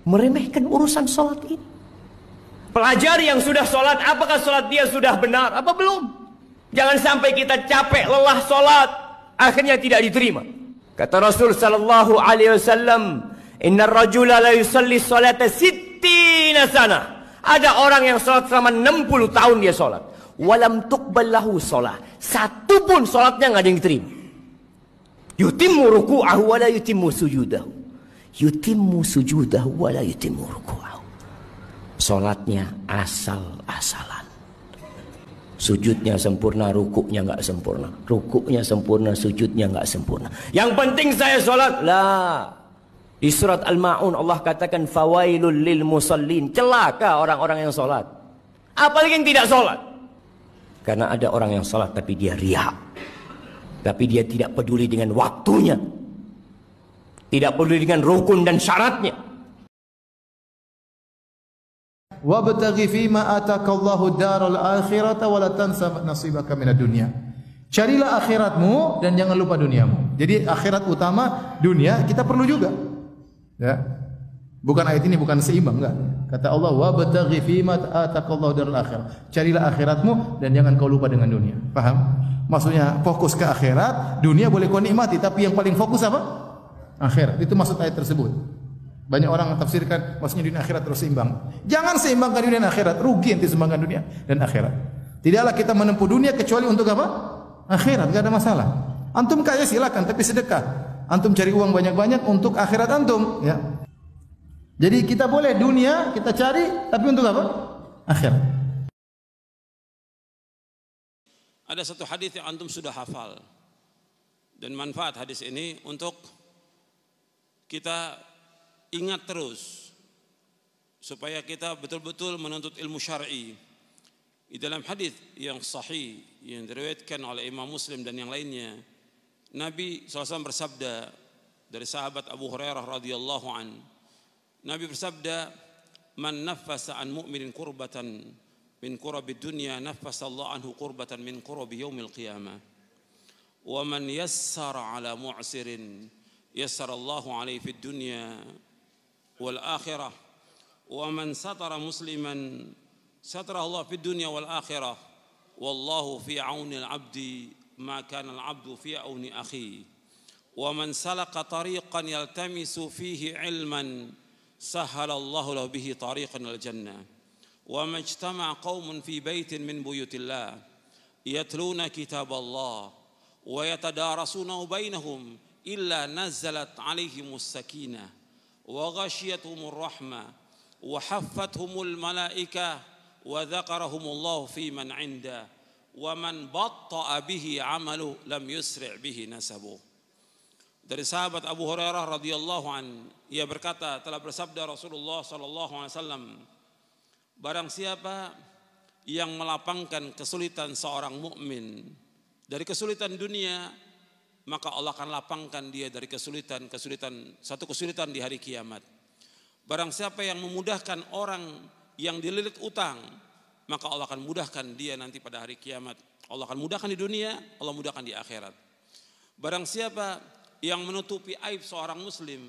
Meremehkan urusan salat ini. Pelajari yang sudah salat, apakah salat dia sudah benar apa belum? Jangan sampai kita capek lelah salat akhirnya tidak diterima. Kata Rasul sallallahu alaihi wasallam, Inna rajula la yusalli salata 60 sana. Ada orang yang salat selama 60 tahun dia salat. Walam tuqbal lahu salat. Satu pun salatnya enggak ada yang diterima. Yutimmu ruku'ahu wa la yutimmu sujudahu. Yutimmu sujudahu wa la yutimmu ruku'ahu. Salatnya asal-asalan. Sujudnya sempurna, rukuknya enggak sempurna. Rukuknya sempurna, sujudnya enggak sempurna. Yang penting saya salat. Lah. Di surat Al-Ma'un Allah katakan fawailul lil musallin, celaka orang-orang yang salat. Apalagi yang tidak salat. Karena ada orang yang salat tapi dia riya. Tapi dia tidak peduli dengan waktunya. Tidak peduli dengan rukun dan syaratnya. Wabtaghi fima atakallahu daral akhirata wa la tansa nasibaka minad dunya. Carilah akhiratmu dan jangan lupa duniamu. Jadi akhirat utama, dunia kita perlu juga. Ya. Bukan ayat ini bukan seimbang, enggak. Kata Allah, wabtaghi fima ataqallahu daral akhirah. Carilah akhiratmu dan jangan kau lupa dengan dunia. Paham? Maksudnya fokus ke akhirat, dunia boleh kau nikmati, tapi yang paling fokus apa? Akhirat. Itu maksud ayat tersebut. Banyak orang tafsirkan maksudnya dunia akhirat terus seimbang. Jangan seimbangkan dunia dan akhirat, rugi nanti seimbangkan dunia dan akhirat. Tidaklah kita menempuh dunia kecuali untuk apa? Akhirat, enggak ada masalah. Antum kaya silakan, tapi sedekah. Antum cari uang banyak-banyak untuk akhirat antum, ya. Jadi kita boleh dunia kita cari, tapi untuk apa? Akhirat. Ada satu hadis yang antum sudah hafal dan manfaat hadis ini untuk kita ingat terus supaya kita betul-betul menuntut ilmu syar'i. Di dalam hadis yang sahih yang diriwayatkan oleh Imam Muslim dan yang lainnya, Nabi SAW bersabda dari sahabat Abu Hurairah radhiyallahu an. Nabi bersabda, "Man naffasa an mu'minin kurbatan min kurabi dunya, naffasa Allah anhu kurbatan min kurabi yaumil qiyamah. Wa man yassara ala mu'sirin يسر الله عليه في الدنيا والآخرة ومن ستر مسلما ستره الله في الدنيا والآخرة والله في عون العبد ما كان العبد في عون أخيه ومن سلك طريقا يلتمس فيه علما سهل الله له به طريقا إلى الجنة وما اجتمع قوم في بيت من بيوت الله يتلون كتاب الله ويتدارسونه بينهم إلا نزلت عليهم السكينة وغشيتهم الرحمة وحفتهم الملائكة وذكرهم الله في من عنده ومن بطأ به عمله لم يسرع به نسبه. Dari sahabat Abu Hurairah radhiyallahu an, ia berkata, telah bersabda Rasulullah sallallahu alaihi wasallam, barang siapa yang melapangkan kesulitan seorang mukmin dari kesulitan dunia, maka Allah akan lapangkan dia dari satu kesulitan di hari kiamat. Barang siapa yang memudahkan orang yang dililit utang, maka Allah akan mudahkan dia nanti pada hari kiamat. Allah akan mudahkan di dunia, Allah mudahkan di akhirat. Barang siapa yang menutupi aib seorang muslim,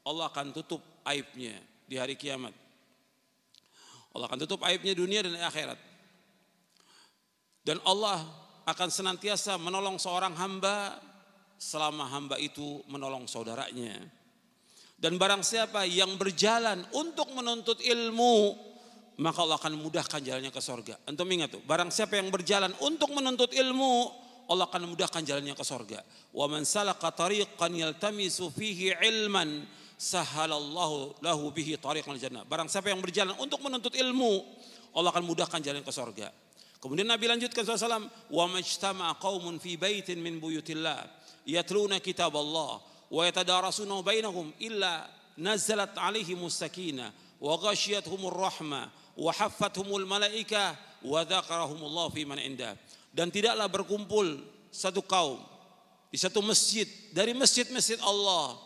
Allah akan tutup aibnya di hari kiamat. Allah akan tutup aibnya dunia dan akhirat. Dan Allah akan senantiasa menolong seorang hamba selama hamba itu menolong saudaranya. Dan barang siapa yang berjalan untuk menuntut ilmu, maka Allah akan mudahkan jalannya ke surga. Antum ingat tuh, barang siapa yang berjalan untuk menuntut ilmu, Allah akan memudahkan jalannya ke surga. Wa man salaka tariqan yaltamisu fihi ilman sahalallahu lahu bihi tariqan jannah. Barang siapa yang berjalan untuk menuntut ilmu, Allah akan mudahkan jalan ke surga. Kemudian Nabi lanjutkan SAW, wa majtama'a qaumun fi baitin min buyutillah yatluna kitab Allah wa yatadarasunahu bainahum illa nazalat alaihimus sakinah wa ghashiyatuhumur rahmah wa haffathumul malaikah wa dzakarahumullahu fi man indah. Dan tidaklah berkumpul satu kaum di satu masjid dari masjid-masjid Allah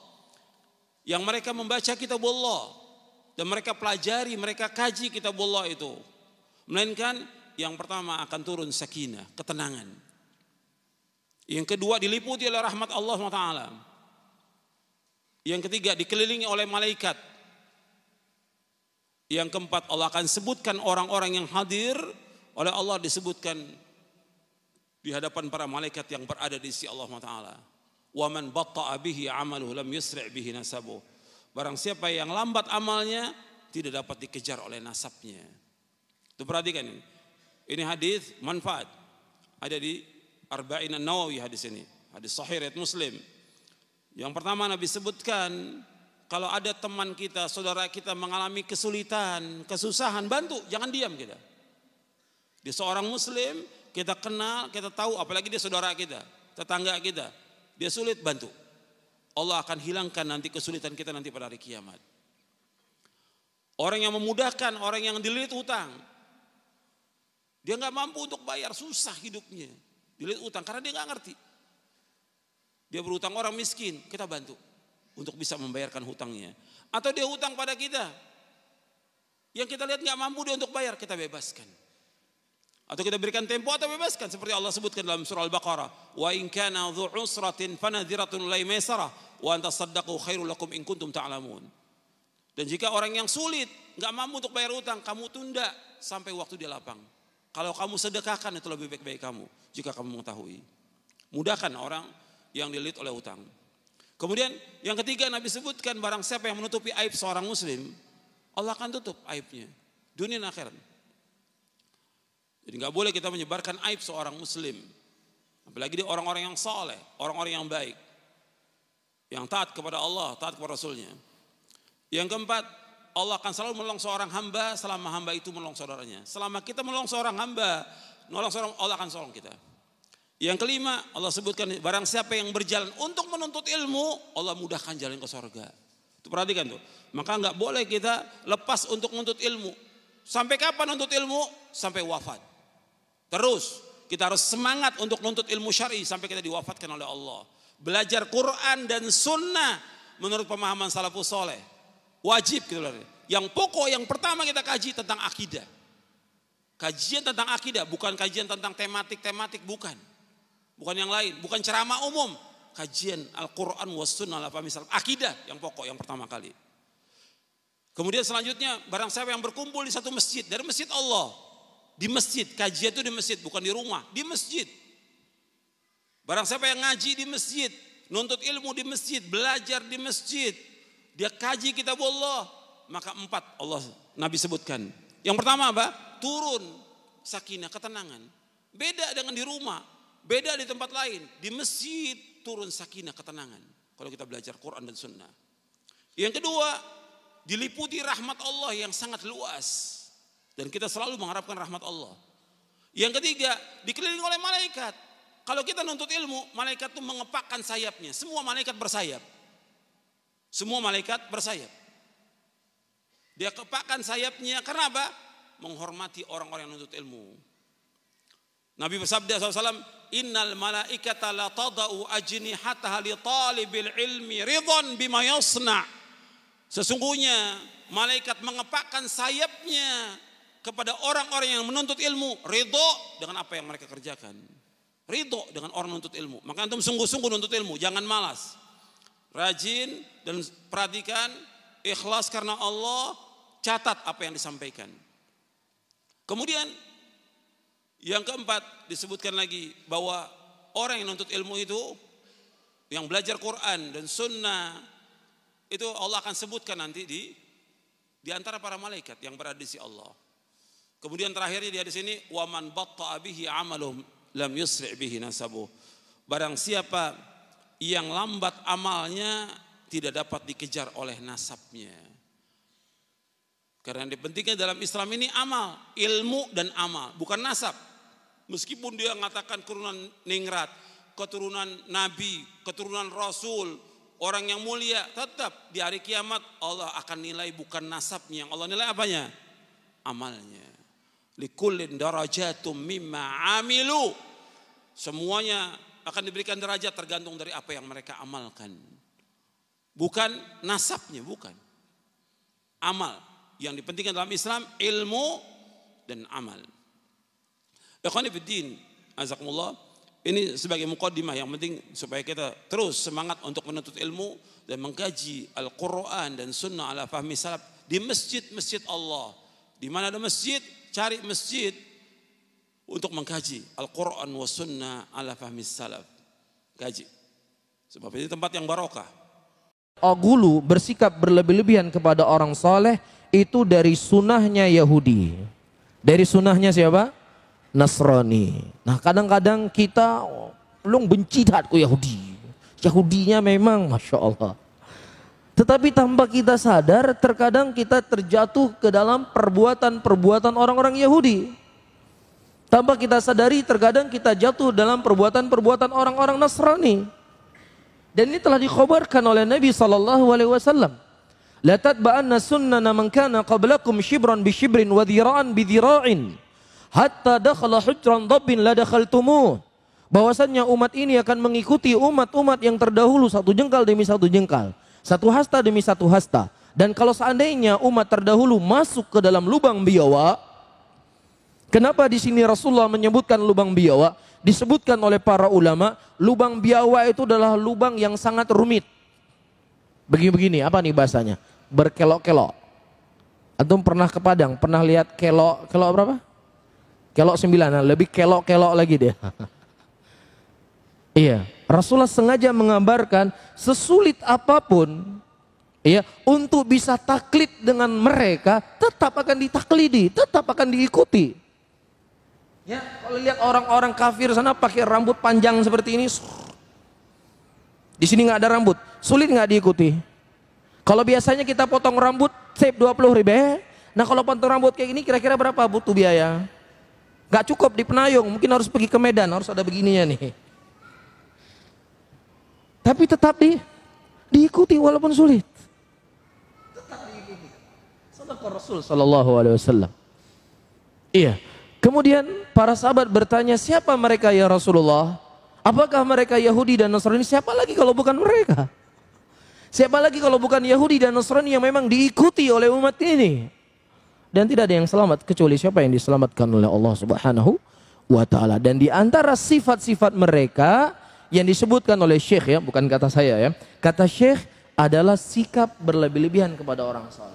yang mereka membaca kitab Allah dan mereka pelajari, mereka kaji kitab Allah itu, melainkan yang pertama akan turun sakinah, ketenangan. Yang kedua diliputi oleh rahmat Allah SWT. Yang ketiga dikelilingi oleh malaikat. Yang keempat Allah akan sebutkan orang-orang yang hadir oleh Allah, disebutkan di hadapan para malaikat yang berada di sisi Allah Taala. Wa man batta'a bihi 'amaluhu lam yusri' bihi nasabuh. Barang siapa yang lambat amalnya tidak dapat dikejar oleh nasabnya. Itu perhatikan ini. Ini hadis manfaat. Ada di Arba'in An-Nawawi hadis ini. Hadis sahih riwayat Muslim. Yang pertama Nabi sebutkan, kalau ada teman kita, saudara kita mengalami kesulitan, kesusahan, bantu, jangan diam kita. Dia seorang muslim, kita kenal, kita tahu, apalagi dia saudara kita, tetangga kita, dia sulit, bantu. Allah akan hilangkan nanti kesulitan kita nanti pada hari kiamat. Orang yang memudahkan, orang yang dililit utang, dia nggak mampu untuk bayar, susah hidupnya, dililit utang karena dia nggak ngerti. Dia berutang orang miskin, kita bantu untuk bisa membayarkan hutangnya. Atau dia hutang pada kita, yang kita lihat nggak mampu dia untuk bayar, kita bebaskan. Atau kita berikan tempo atau bebaskan, seperti Allah sebutkan dalam surah Al-Baqarah, wa in kana dzu usratin fanadhiratun ilai maisarah wa an tasaddaqu khairul lakum in kuntum ta'lamun. Dan jika orang yang sulit nggak mampu untuk bayar utang, kamu tunda sampai waktu dia lapang. Kalau kamu sedekahkan itu lebih baik bagi kamu jika kamu mengetahui. Mudahkan orang yang dililit oleh utang. Kemudian yang ketiga Nabi sebutkan, barang siapa yang menutupi aib seorang muslim, Allah akan tutup aibnya dunia dan akhirat. Jadi nggak boleh kita menyebarkan aib seorang muslim, apalagi dia orang-orang yang saleh, orang-orang yang baik, yang taat kepada Allah, taat kepada Rasulnya. Yang keempat, Allah akan selalu menolong seorang hamba selama hamba itu menolong saudaranya. Selama kita menolong seorang hamba, menolong seorang, Allah akan tolong kita. Yang kelima, Allah sebutkan, barang siapa yang berjalan untuk menuntut ilmu, Allah mudahkan jalan ke surga. Itu perhatikan tuh. Maka nggak boleh kita lepas untuk menuntut ilmu. Sampai kapan menuntut ilmu? Sampai wafat. Terus kita harus semangat untuk menuntut ilmu syar'i sampai kita diwafatkan oleh Allah. Belajar Quran dan Sunnah menurut pemahaman salafus soleh. Wajib gitu loh. Yang pokok yang pertama kita kaji tentang akidah. Kajian tentang akidah, bukan kajian tentang tematik-tematik, bukan. Bukan yang lain, bukan ceramah umum. kajian Al-Quran was sunnah ala fahmi salaf. Akidah yang pokok yang pertama kali. Kemudian selanjutnya barang siapa yang berkumpul di satu masjid, dari masjid Allah, di masjid, kajian itu di masjid, bukan di rumah, di masjid. Barang siapa yang ngaji di masjid, nuntut ilmu di masjid, belajar di masjid, dia kaji kitab Allah, maka 4 Allah Nabi sebutkan. Yang pertama apa? Turun sakinah, ketenangan. Beda dengan di rumah, beda di tempat lain. Di masjid turun sakinah, ketenangan. Kalau kita belajar Quran dan Sunnah. Yang kedua, diliputi rahmat Allah yang sangat luas. Dan kita selalu mengharapkan rahmat Allah. Yang ketiga, dikelilingi oleh malaikat. Kalau kita nuntut ilmu, malaikat itu mengepakkan sayapnya. Semua malaikat bersayap. Semua malaikat bersayap. Dia kepakkan sayapnya karena apa? Menghormati orang-orang yang nuntut ilmu. Nabi bersabda SAW, innal malaikata la tada'u ajnihataha li talibil ilmi ridhan bima yasna'. Sesungguhnya malaikat mengepakkan sayapnya kepada orang-orang yang menuntut ilmu, ridho dengan apa yang mereka kerjakan. Ridho dengan orang menuntut ilmu. Maka antum sungguh-sungguh menuntut ilmu, jangan malas. Rajin dan perhatikan, ikhlas karena Allah, catat apa yang disampaikan. Kemudian yang keempat disebutkan lagi bahwa orang yang menuntut ilmu itu, yang belajar Quran dan Sunnah, itu Allah akan sebutkan nanti di antara para malaikat yang berada di sisi Allah. Kemudian terakhirnya di hadis ini, wa man batta'a bihi 'amaluhum lam yusri' bihi nasabuh. Barang siapa yang lambat amalnya tidak dapat dikejar oleh nasabnya. Karena yang dipentingkan dalam Islam ini amal, ilmu dan amal, bukan nasab. Meskipun dia mengatakan keturunan ningrat, keturunan nabi, keturunan rasul, orang yang mulia, tetap di hari kiamat Allah akan nilai bukan nasabnya, yang Allah nilai apanya? Amalnya. Likullin darajatum mimma amilu. Semuanya akan diberikan derajat tergantung dari apa yang mereka amalkan. Bukan nasabnya, bukan. Amal. Yang dipentingkan dalam Islam ilmu dan amal. Ikhwani fiddin, azakumullah. Ini sebagai muqaddimah yang penting supaya kita terus semangat untuk menuntut ilmu dan mengkaji Al-Quran dan Sunnah ala fahmi salaf di masjid-masjid Allah. Di mana ada masjid, cari masjid untuk mengkaji Al-Quran wa Sunnah ala fahmi salaf. Kaji. Sebab ini tempat yang barokah. Gulu bersikap berlebih-lebihan kepada orang soleh itu dari sunnahnya Yahudi. Dari sunnahnya siapa? Nasrani. Nah kadang-kadang kita belum benci terhadap Yahudi. Yahudinya memang Masya Allah. Tetapi tanpa kita sadar terkadang kita terjatuh ke dalam perbuatan-perbuatan orang-orang Yahudi. Tanpa kita sadari terkadang kita jatuh dalam perbuatan-perbuatan orang-orang Nasrani. Dan ini telah dikhabarkan oleh Nabi SAW. La tatba'anna sunnana man kana qablakum shibran bi shibrin wa dhira'an bi dhira'in. Hatta dakhala hujran dhabbin la dakhaltumuh. Bahwasannya umat ini akan mengikuti umat-umat yang terdahulu satu jengkal demi satu jengkal, satu hasta demi satu hasta. Dan kalau seandainya umat terdahulu masuk ke dalam lubang biawa, kenapa di sini Rasulullah menyebutkan lubang biawa? Disebutkan oleh para ulama, lubang biawa itu adalah lubang yang sangat rumit. Begini-begini, apa nih bahasanya? Berkelok-kelok. Antum pernah ke Padang, pernah lihat kelok berapa? Kelok 9, nah lebih kelok-kelok lagi dia. Iya, Rasulullah sengaja menggambarkan sesulit apapun ya untuk bisa taklid dengan mereka, tetap akan ditaklidi, tetap akan diikuti. Ya, kalau lihat orang-orang kafir sana pakai rambut panjang seperti ini, di sini nggak ada rambut, sulit nggak diikuti. Kalau biasanya kita potong rambut, save 20.000. Nah kalau potong rambut kayak gini kira-kira berapa butuh biaya? Gak cukup di Penayung, mungkin harus pergi ke Medan, harus ada begininya nih. Tapi tetap diikuti walaupun sulit. Tetap diikuti. Sadaqah Rasul sallallahu alaihi wasallam. Iya. Kemudian para sahabat bertanya, siapa mereka ya Rasulullah? Apakah mereka Yahudi dan Nasrani? Siapa lagi kalau bukan mereka? Siapa lagi kalau bukan Yahudi dan Nasrani yang memang diikuti oleh umat ini? Dan tidak ada yang selamat kecuali siapa yang diselamatkan oleh Allah Subhanahu wa taala. Dan di antara sifat-sifat mereka yang disebutkan oleh Syekh ya, bukan kata saya ya. Kata Syekh adalah sikap berlebih-lebihan kepada orang soleh.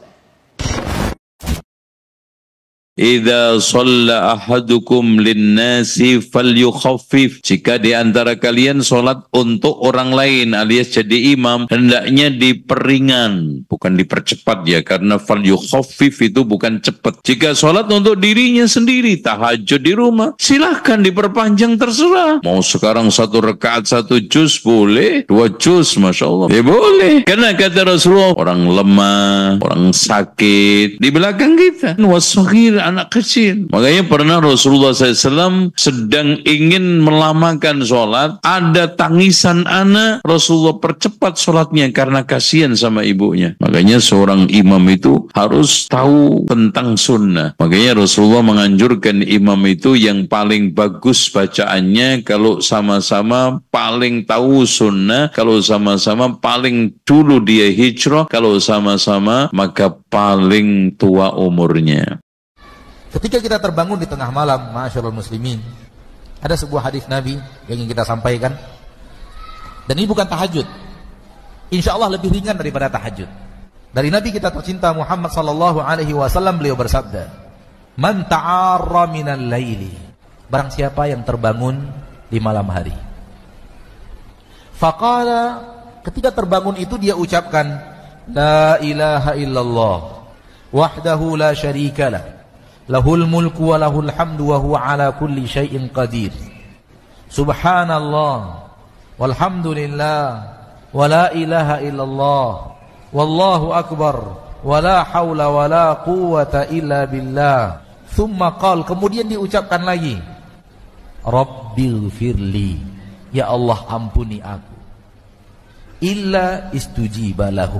Idza shalla ahadukum linnasi falyukhaffif. Jika di antara kalian salat untuk orang lain alias jadi imam, hendaknya diperingan, bukan dipercepat ya, karena falyukhaffif itu bukan cepat. Jika salat untuk dirinya sendiri, tahajud di rumah, silahkan diperpanjang, terserah. Mau sekarang 1 rakaat 1 juz boleh, 2 juz masya Allah ya boleh. Karena kata Rasulullah, orang lemah, orang sakit di belakang kita, wasaghir, anak kecil. Makanya pernah Rasulullah SAW sedang ingin melamakan sholat, ada tangisan anak, Rasulullah percepat sholatnya karena kasihan sama ibunya. Makanya seorang imam itu harus tahu tentang sunnah. Makanya Rasulullah menganjurkan imam itu yang paling bagus bacaannya kalau sama-sama paling tahu sunnah, kalau sama-sama paling dulu dia hijrah, kalau sama-sama maka paling tua umurnya. Ketika kita terbangun di tengah malam, ma'asyiral muslimin, ada sebuah hadis Nabi yang ingin kita sampaikan. Dan ini bukan tahajud. Insya Allah lebih ringan daripada tahajud. Dari Nabi kita tercinta Muhammad sallallahu alaihi wasallam, beliau bersabda, "Man ta'arra minal laili." Barang siapa yang terbangun di malam hari. Faqala, ketika terbangun itu dia ucapkan, "La ilaha illallah, wahdahu la syarikalah. Lahul mulku wa lahul hamdu wa huwa ala kulli syai'in qadir. Subhanallah walhamdulillah wa la ilaha illallah wallahu akbar wa la hawla wa la quwwata illa billah." Thumma qal, kemudian diucapkan lagi, "Rabbighfirli, ya Allah ampuni aku." Illa istujiba lahu.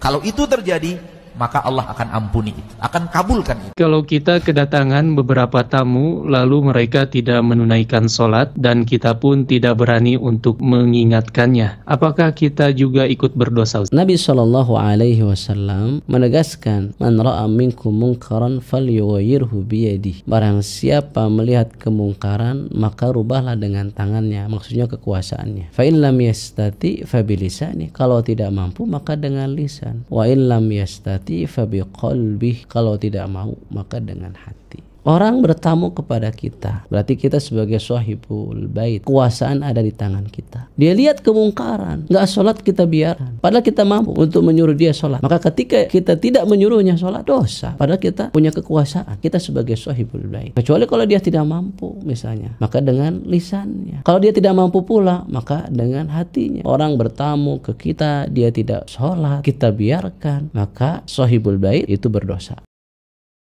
Kalau itu terjadi, maka Allah akan ampuni itu, akan kabulkan itu. Kalau kita kedatangan beberapa tamu, lalu mereka tidak menunaikan sholat, dan kita pun tidak berani untuk mengingatkannya, apakah kita juga ikut berdosa? Nabi SAW menegaskan, "Man ra'a minkum munkaran falyughayyirhu biyadihi." Barang siapa melihat kemungkaran, maka rubahlah dengan tangannya, maksudnya kekuasaannya. Fa in lam yastati fa bilisani. Kalau tidak mampu maka dengan lisan. Wa in lam yastati fabiqalbih, kalau tidak mau maka dengan hati. Orang bertamu kepada kita, berarti kita sebagai sahibul bait, kekuasaan ada di tangan kita. Dia lihat kemungkaran, nggak sholat kita biarkan, padahal kita mampu untuk menyuruh dia sholat. Maka ketika kita tidak menyuruhnya sholat, dosa, padahal kita punya kekuasaan, kita sebagai sahibul bait. Kecuali kalau dia tidak mampu misalnya, maka dengan lisannya. Kalau dia tidak mampu pula, maka dengan hatinya. Orang bertamu ke kita, dia tidak sholat, kita biarkan, maka sahibul bait itu berdosa.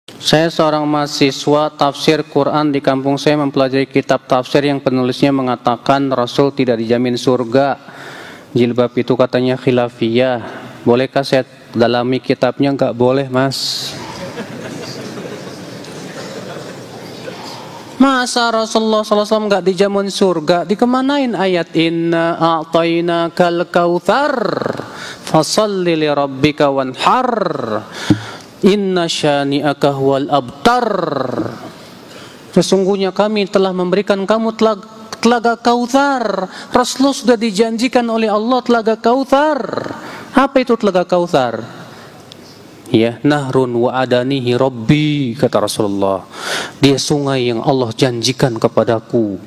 Saya seorang mahasiswa tafsir Quran di kampung saya, mempelajari kitab tafsir yang penulisnya mengatakan Rasul tidak dijamin surga. Jilbab itu katanya khilafiyah. Bolehkah saya dalami kitabnya? Enggak boleh, Mas. Masa Rasulullah SAW enggak dijamin surga? Dikemanain ayat inna a'tainakal kautsar fasholli li rabbika wanhar inna syani'aka huwal abtar. Sesungguhnya kami telah memberikan kamu telaga Kautsar. Rasulullah sudah dijanjikan oleh Allah telaga Kautsar. Apa itu telaga Kautsar? Ya, nahrun wa adanihi rabbi, kata Rasulullah. Dia sungai yang Allah janjikan kepadaku.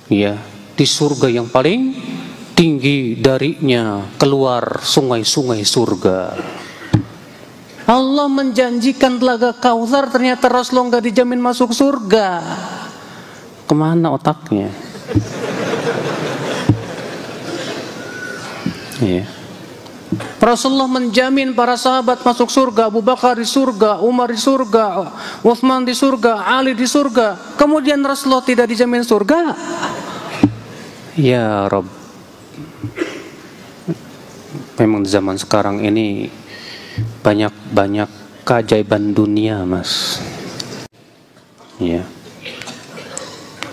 Ya, di surga yang paling tinggi darinya keluar sungai-sungai surga. Allah menjanjikan telaga Kautsar, ternyata Rasulullah nggak dijamin masuk surga. Kemana otaknya? Ya. Rasulullah menjamin para sahabat masuk surga, Abu Bakar di surga, Umar di surga, Utsman di surga, Ali di surga. Kemudian Rasulullah tidak dijamin surga. Ya Rabb. Memang di zaman sekarang ini banyak keajaiban dunia, Mas. Ya.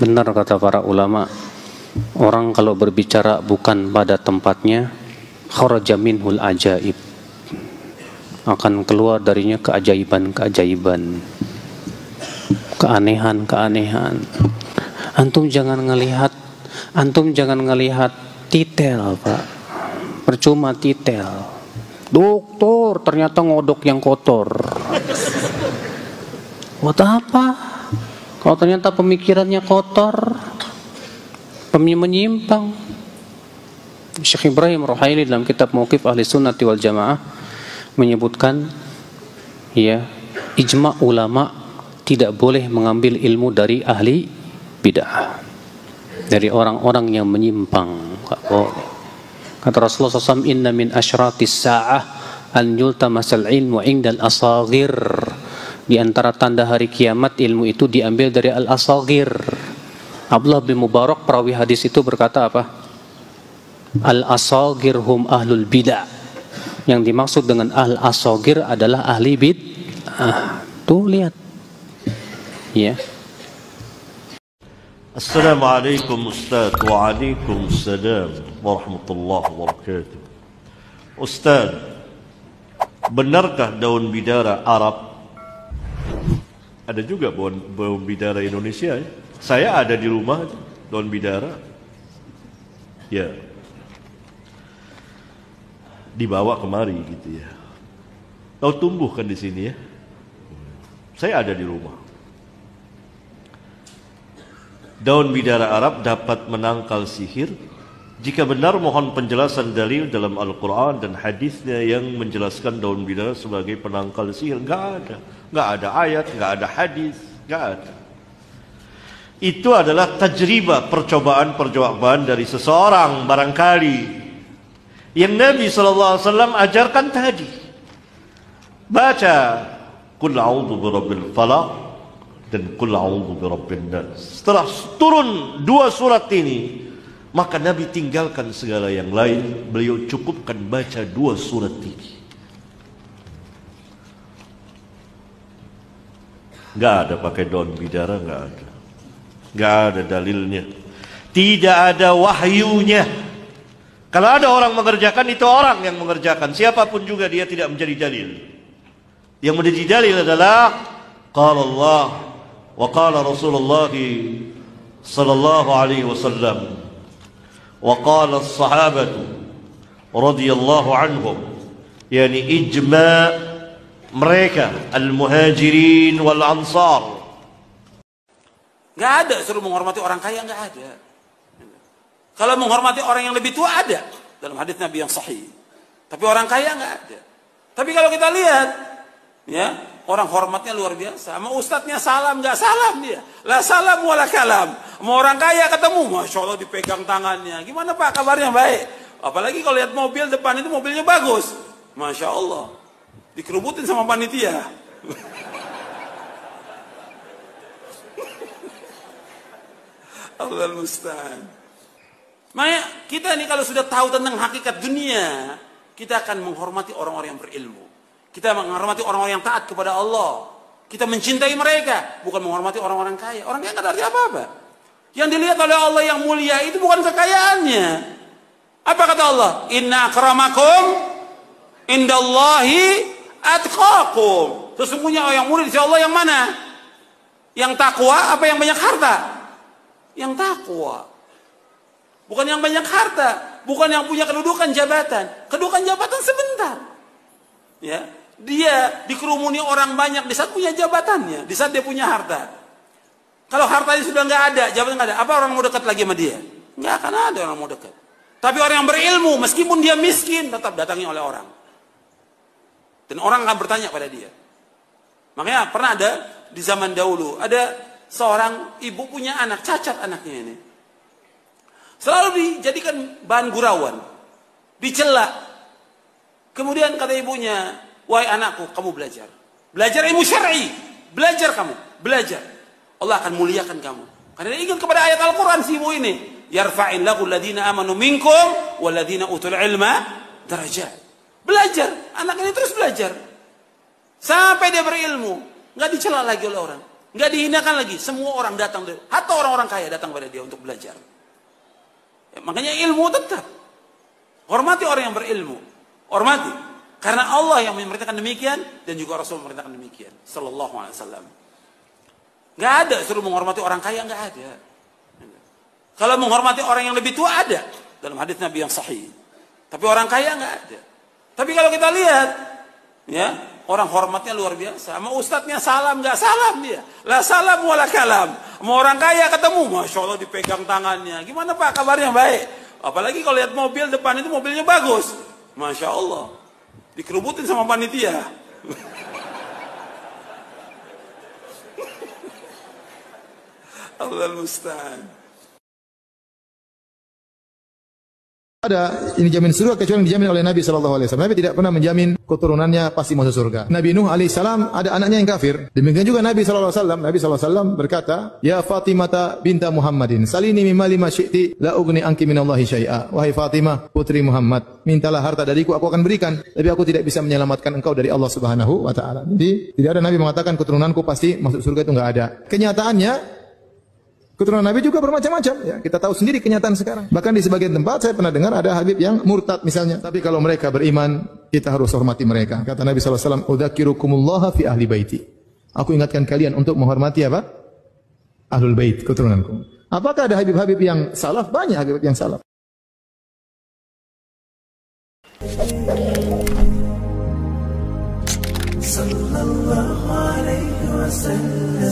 Benar kata para ulama, orang kalau berbicara bukan pada tempatnya, kharaja minhul ajaib, akan keluar darinya keajaiban-keajaiban, keanehan-keanehan. Antum jangan ngelihat Antum jangan ngelihat titel, Pak. Percuma titel. Dokter ternyata ngodok yang kotor. Buat apa? Kalau ternyata pemikirannya kotor, menyimpang. Syekh Ibrahim Ruhaili dalam kitab Mauqif Ahli Sunnati wal Jamaah menyebutkan, ya, ijma ulama tidak boleh mengambil ilmu dari ahli bid'ah, dari orang-orang yang menyimpang. Enggak boleh. Kata Rasulullah SAW, inna min asyratis sa'ah an yultamasal ilmu indal asagir. Di antara tanda hari kiamat, ilmu itu diambil dari al-asagir. Abdullah bin Mubarak, perawi hadis itu berkata apa? Al-asagir hum ahlul bid'ah. Yang dimaksud dengan al-asagir adalah ahli bid'ah. Tuh lihat. Ya. Assalamualaikum Ustaz. Waalaikumsalam warahmatullahi wabarakatuh. Ustaz, benarkah daun bidara Arab? Ada juga daun bidara Indonesia ya? Saya ada di rumah daun bidara. Ya. Dibawa kemari gitu ya. Tahu tumbuh kan di sini ya? Saya ada di rumah. Daun bidara Arab dapat menangkal sihir. Jika benar, mohon penjelasan dalil dalam Al-Quran dan hadisnya yang menjelaskan daun bidara sebagai penangkal sihir. Nggak ada ayat, nggak ada hadis, nggak ada. Itu adalah tajribah, percobaan dari seseorang barangkali yang Nabi SAW ajarkan tadi. Baca Qul a'udzu birabbil falaq dan Qul a'udzu birabbin nas. Setelah turun dua surat ini, maka Nabi tinggalkan segala yang lain. Beliau cukupkan baca dua surat ini. Nggak ada pakai daun bidara, nggak ada. Nggak ada dalilnya. Tidak ada wahyunya. Kalau ada orang mengerjakan, itu orang yang mengerjakan. Siapapun juga dia tidak menjadi dalil. Yang menjadi dalil adalah qala Allah wa qala Rasulullah sallallahu alaihi wasallam wa qala as-sahabatu radhiyallahu anhum, yani ijma' mereka al-muhajirin wal ansar. Nggak ada suruh menghormati orang kaya, nggak ada. Kalau menghormati orang yang lebih tua ada dalam hadis Nabi yang sahih. Tapi orang kaya nggak ada. Tapi kalau kita lihat, ya, orang hormatnya luar biasa. Sama ustadznya salam nggak salam dia. La salam wala kalam. Mau orang kaya ketemu, masya Allah dipegang tangannya. Gimana Pak kabarnya? Baik. Apalagi kalau lihat mobil depan itu mobilnya bagus, masya Allah. Dikerubutin sama panitia. Allah musta'an. Makanya kita ini kalau sudah tahu tentang hakikat dunia, kita akan menghormati orang-orang yang berilmu. Kita menghormati orang-orang yang taat kepada Allah. Kita mencintai mereka, bukan menghormati orang-orang kaya. Orang kaya nggak ada arti apa-apa. Yang dilihat oleh Allah yang mulia itu bukan kekayaannya. Apa kata Allah? Inna akramakum indallahi atqakum. Sesungguhnya yang mulia di sisi Allah yang mana? Yang takwa apa yang banyak harta? Yang takwa. Bukan yang banyak harta, bukan yang punya kedudukan jabatan. Kedudukan jabatan sebentar. Ya, dia dikerumuni orang banyak di saat punya jabatannya, di saat dia punya harta. Kalau hartanya sudah nggak ada, jabatan nggak ada, apa orang mau dekat lagi sama dia? Nggak akan ada orang mau dekat. Tapi orang yang berilmu, meskipun dia miskin, tetap datangi oleh orang. Dan orang akan bertanya pada dia. Makanya pernah ada di zaman dahulu, ada seorang ibu punya anak, cacat anaknya ini. Selalu dijadikan bahan gurauan, dicela. Kemudian kata ibunya, wahai anakku, kamu belajar. Belajar ilmu syar'i. Belajar kamu, belajar. Allah akan muliakan kamu. Karena dia ingat kepada ayat Al-Quran si ibu ini. Yarfa'illahu alladhina amanu minkum walladhina utul ilma darajat. Belajar, anak ini terus belajar. Sampai dia berilmu. Nggak dicela lagi oleh orang. Nggak dihinakan lagi. Semua orang datang, hatta orang-orang kaya datang pada dia untuk belajar. Ya, makanya ilmu tetap. Hormati orang yang berilmu. Hormati. Karena Allah yang memerintahkan demikian dan juga Rasul memerintahkan demikian. Sallallahu alaihi wasallam. Nggak ada suruh menghormati orang kaya, nggak ada. Kalau menghormati orang yang lebih tua ada dalam hadis Nabi yang sahih. Tapi orang kaya nggak ada. Tapi kalau kita lihat, ya, orang hormatnya luar biasa. Sama ustadznya salam nggak salam dia. La salam wala kalam. Sama orang kaya ketemu, masya Allah dipegang tangannya. Gimana Pak kabarnya? Baik. Apalagi kalau lihat mobil depan itu mobilnya bagus, masya Allah. Dikerubutin sama panitia. Allahul musta'an. Ada ini jamin surga kecuali yang dijamin oleh Nabi SAW. Nabi tidak pernah menjamin keturunannya pasti masuk surga. Nabi Nuh alaihissalam ada anaknya yang kafir. Demikian juga Nabi SAW. Nabi SAW berkata, Ya Fatimah binta Muhammadin, salini mimma lima syi'ti la ugni anki minallahi syai'a. Wahai Fatimah putri Muhammad, mintalah harta dariku, aku akan berikan. Tapi aku tidak bisa menyelamatkan engkau dari Allah Subhanahu wa taala. Jadi tidak ada Nabi mengatakan keturunanku pasti masuk surga, itu enggak ada. Kenyataannya keturunan Nabi juga bermacam-macam. Ya, kita tahu sendiri kenyataan sekarang. Bahkan di sebagian tempat saya pernah dengar ada Habib yang murtad misalnya. Tapi kalau mereka beriman, kita harus hormati mereka. Kata Nabi SAW, Udzakirukumullah fi ahli baiti. Aku ingatkan kalian untuk menghormati apa? Ahlul bait, keturunanku. Apakah ada Habib-Habib yang salaf? Banyak Habib yang salaf. Sallallahu alaihi wasallam.